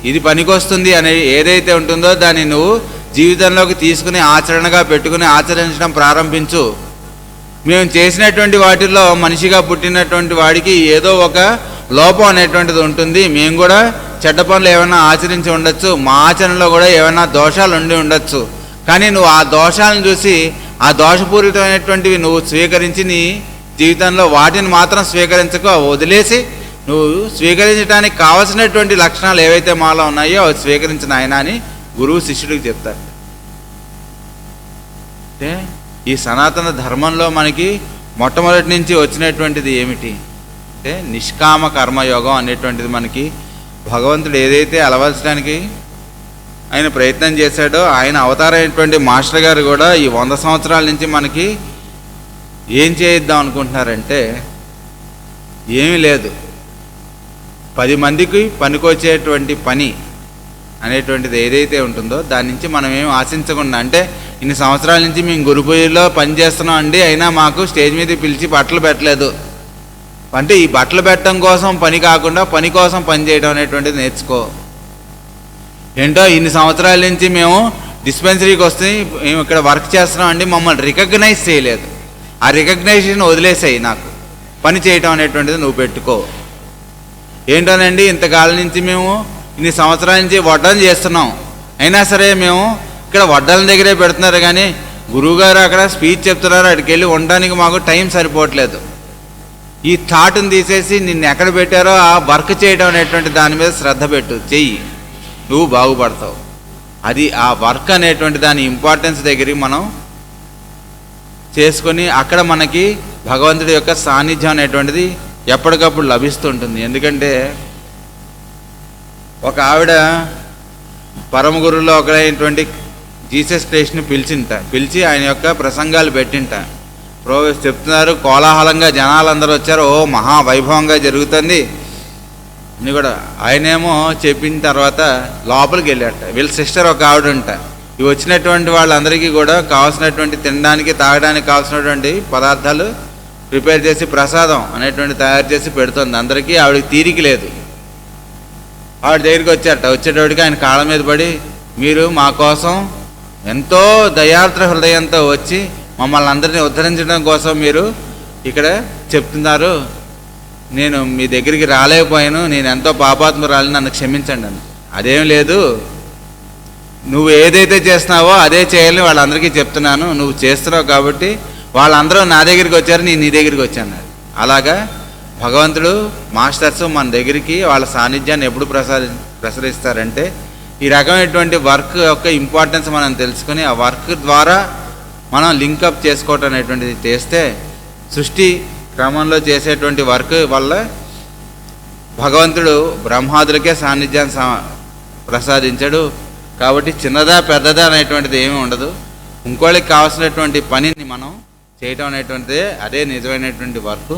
Speaker 1: ఇది పనికొస్తుంది అనే ఏదైతే ఉంటుందో దాన్ని నువ్వు జీవితంలోకి తీసుకుని ఆచరణగా పెట్టుకుని ఆచరించడం ప్రారంభించు. మేము చేసినటువంటి వాటిల్లో మనిషిగా పుట్టినటువంటి వాడికి ఏదో ఒక లోపం అనేటువంటిది ఉంటుంది, మేము కూడా చెడ్డ పనులు ఏమైనా ఆచరించి ఉండొచ్చు, మా ఆచరణలో కూడా ఏమైనా దోషాలు ఉండి ఉండొచ్చు. కానీ నువ్వు ఆ దోషాలను చూసి ఆ దోషపూరితమైనటువంటివి నువ్వు స్వీకరించి నీ జీవితంలో వాటిని మాత్రం స్వీకరించకు, వదిలేసి నువ్వు స్వీకరించడానికి కావలసినటువంటి లక్షణాలు ఏవైతే మాలో ఉన్నాయో అవి స్వీకరించిన ఆయన అని గురువు శిష్యుడికి చెప్తారు. అంటే ఈ సనాతన ధర్మంలో మనకి మొట్టమొదటి నుంచి వచ్చినటువంటిది ఏమిటి అంటే నిష్కామ కర్మయోగం అనేటువంటిది మనకి భగవంతుడు ఏదైతే అలవరచడానికి ఆయన ప్రయత్నం చేశాడో ఆయన అవతారమైనటువంటి మాస్టర్ గారు కూడా ఈ 100 సంవత్సరాల నుంచి మనకి ఏం చేయిద్దాం అనుకుంటున్నారంటే ఏమీ లేదు, 10 మందికి పనికొచ్చేటువంటి పని అనేటువంటిది ఏదైతే ఉంటుందో దాని నుంచి మనం ఏం ఆశించకుండా, అంటే ఇన్ని సంవత్సరాల నుంచి మేము గురుపూజలో పని చేస్తున్నాం అండి, అయినా మాకు స్టేజ్ మీద పిలిచి బట్టలు పెట్టలేదు అంటే ఈ బట్టలు పెట్టడం కోసం పని కాకుండా పని కోసం పని చేయడం అనేటువంటిది నేర్చుకో. ఏంటో ఇన్ని సంవత్సరాల నుంచి మేము డిస్పెన్సరీకి వస్తే మేము ఇక్కడ వర్క్ చేస్తున్నాం అండి, మమ్మల్ని రికగ్నైజ్ చేయలేదు, ఆ రికగ్నైజేషన్ వదిలేసాయి, నాకు పని చేయటం అనేటువంటిది నువ్వు పెట్టుకో. ఏంటోనండి ఇంతకాలం నుంచి మేము ఇన్ని సంవత్సరాల నుంచి వడ్డలు చేస్తున్నాం, అయినా సరే మేము ఇక్కడ వడ్డల దగ్గరే పెడుతున్నారు కానీ గురువుగారు అక్కడ స్పీచ్ చెప్తున్నారు, అక్కడికి వెళ్ళి ఉండడానికి మాకు టైం సరిపోవట్లేదు. ఈ థాట్ని తీసేసి నిన్ను ఎక్కడ పెట్టారో ఆ వర్క్ చేయడం అనేటువంటి దాని మీద శ్రద్ధ పెట్టు, చెయ్యి, నువ్వు బాగుపడతావు. అది ఆ వర్క్ అనేటువంటి దాని ఇంపార్టెన్స్ దగ్గరికి మనం చేసుకొని అక్కడ మనకి భగవంతుడి యొక్క సాన్నిధ్యం అనేటువంటిది ఎప్పటికప్పుడు లభిస్తుంటుంది. ఎందుకంటే ఒక ఆవిడ పరమ గురువులో ఒకరైనటువంటి జీసస్ క్రైస్ట్ని పిలిచి ఆయన యొక్క ప్రసంగాలు పెట్టింట. చెప్తున్నారు, కోలాహలంగా జనాలందరూ వచ్చారు, ఓ మహావైభవంగా జరుగుతుంది, అని కూడా ఆయనేమో చెప్పిన తర్వాత లోపలికి వెళ్ళాట. వీళ్ళ సిస్టర్ ఒక ఆవిడ ఉంట. ఇవి వచ్చినటువంటి వాళ్ళందరికీ కూడా కావాల్సినటువంటి తినడానికి తాగడానికి కావాల్సినటువంటి పదార్థాలు ప్రిపేర్ చేసి ప్రసాదం అనేటువంటి తయారు చేసి పెడుతుంది అందరికీ. ఆవిడకి తీరిక లేదు. ఆవిడ దగ్గరికి వచ్చేటప్పటికి ఆయన కాళ్ళ మీద పడి, మీరు మా కోసం ఎంతో దయార్ద్ర హృదయంతో వచ్చి మమ్మల్ని అందరినీ ఉద్ధరించడం కోసం మీరు ఇక్కడ చెప్తున్నారు. నేను మీ దగ్గరికి రాలేకపోయాను, నేను ఎంతో పాపాత్మురాలని, నన్ను క్షమించండి అని. అదేం లేదు, నువ్వు ఏదైతే చేస్తున్నావో అదే చేయాలని వాళ్ళందరికీ చెప్తున్నాను. నువ్వు చేస్తున్నావు కాబట్టి వాళ్ళందరూ నా దగ్గరికి వచ్చారు, నేను నీ దగ్గరికి వచ్చాను. అలాగా భగవంతుడు మాస్టర్స్ మన దగ్గరికి వాళ్ళ సాన్నిధ్యాన్ని ఎప్పుడు ప్రసరిస్తారంటే ఈ రకమైనటువంటి వర్క్ యొక్క ఇంపార్టెన్స్ మనం తెలుసుకొని ఆ వర్క్ ద్వారా మనం లింకప్ చేసుకోవటం అనేటువంటిది చేస్తే సృష్టి క్రమంలో చేసేటువంటి వర్క్ వల్ల భగవంతుడు బ్రహ్మాదులకే సాన్నిధ్యాన్ని ప్రసాదించాడు. కాబట్టి చిన్నదా పెద్దదా అనేటువంటిది ఏమీ ఉండదు. ఇంకోళ్ళకి కావాల్సినటువంటి పనిని మనం చేయటం అనేటువంటిదే అదే నిజమైనటువంటి వర్క్.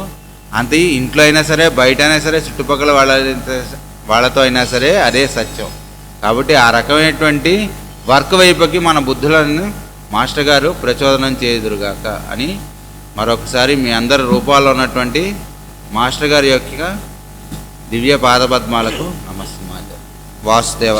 Speaker 1: అంతే ఇంట్లో అయినా సరే, బయట అయినా సరే, చుట్టుపక్కల వాళ్ళతో అయినా సరే అదే సత్యం. కాబట్టి ఆ రకమైనటువంటి వర్క్ వైపుకి మన బుద్ధులను మాస్టర్ గారు ప్రచోదనం చేయుదురుగాక అని మరొకసారి మీ అందరి రూపాల్లో ఉన్నటువంటి మాస్టర్ గారి యొక్క దివ్య పాదపద్మాలకు నమస్కారం. వాసుదేవ.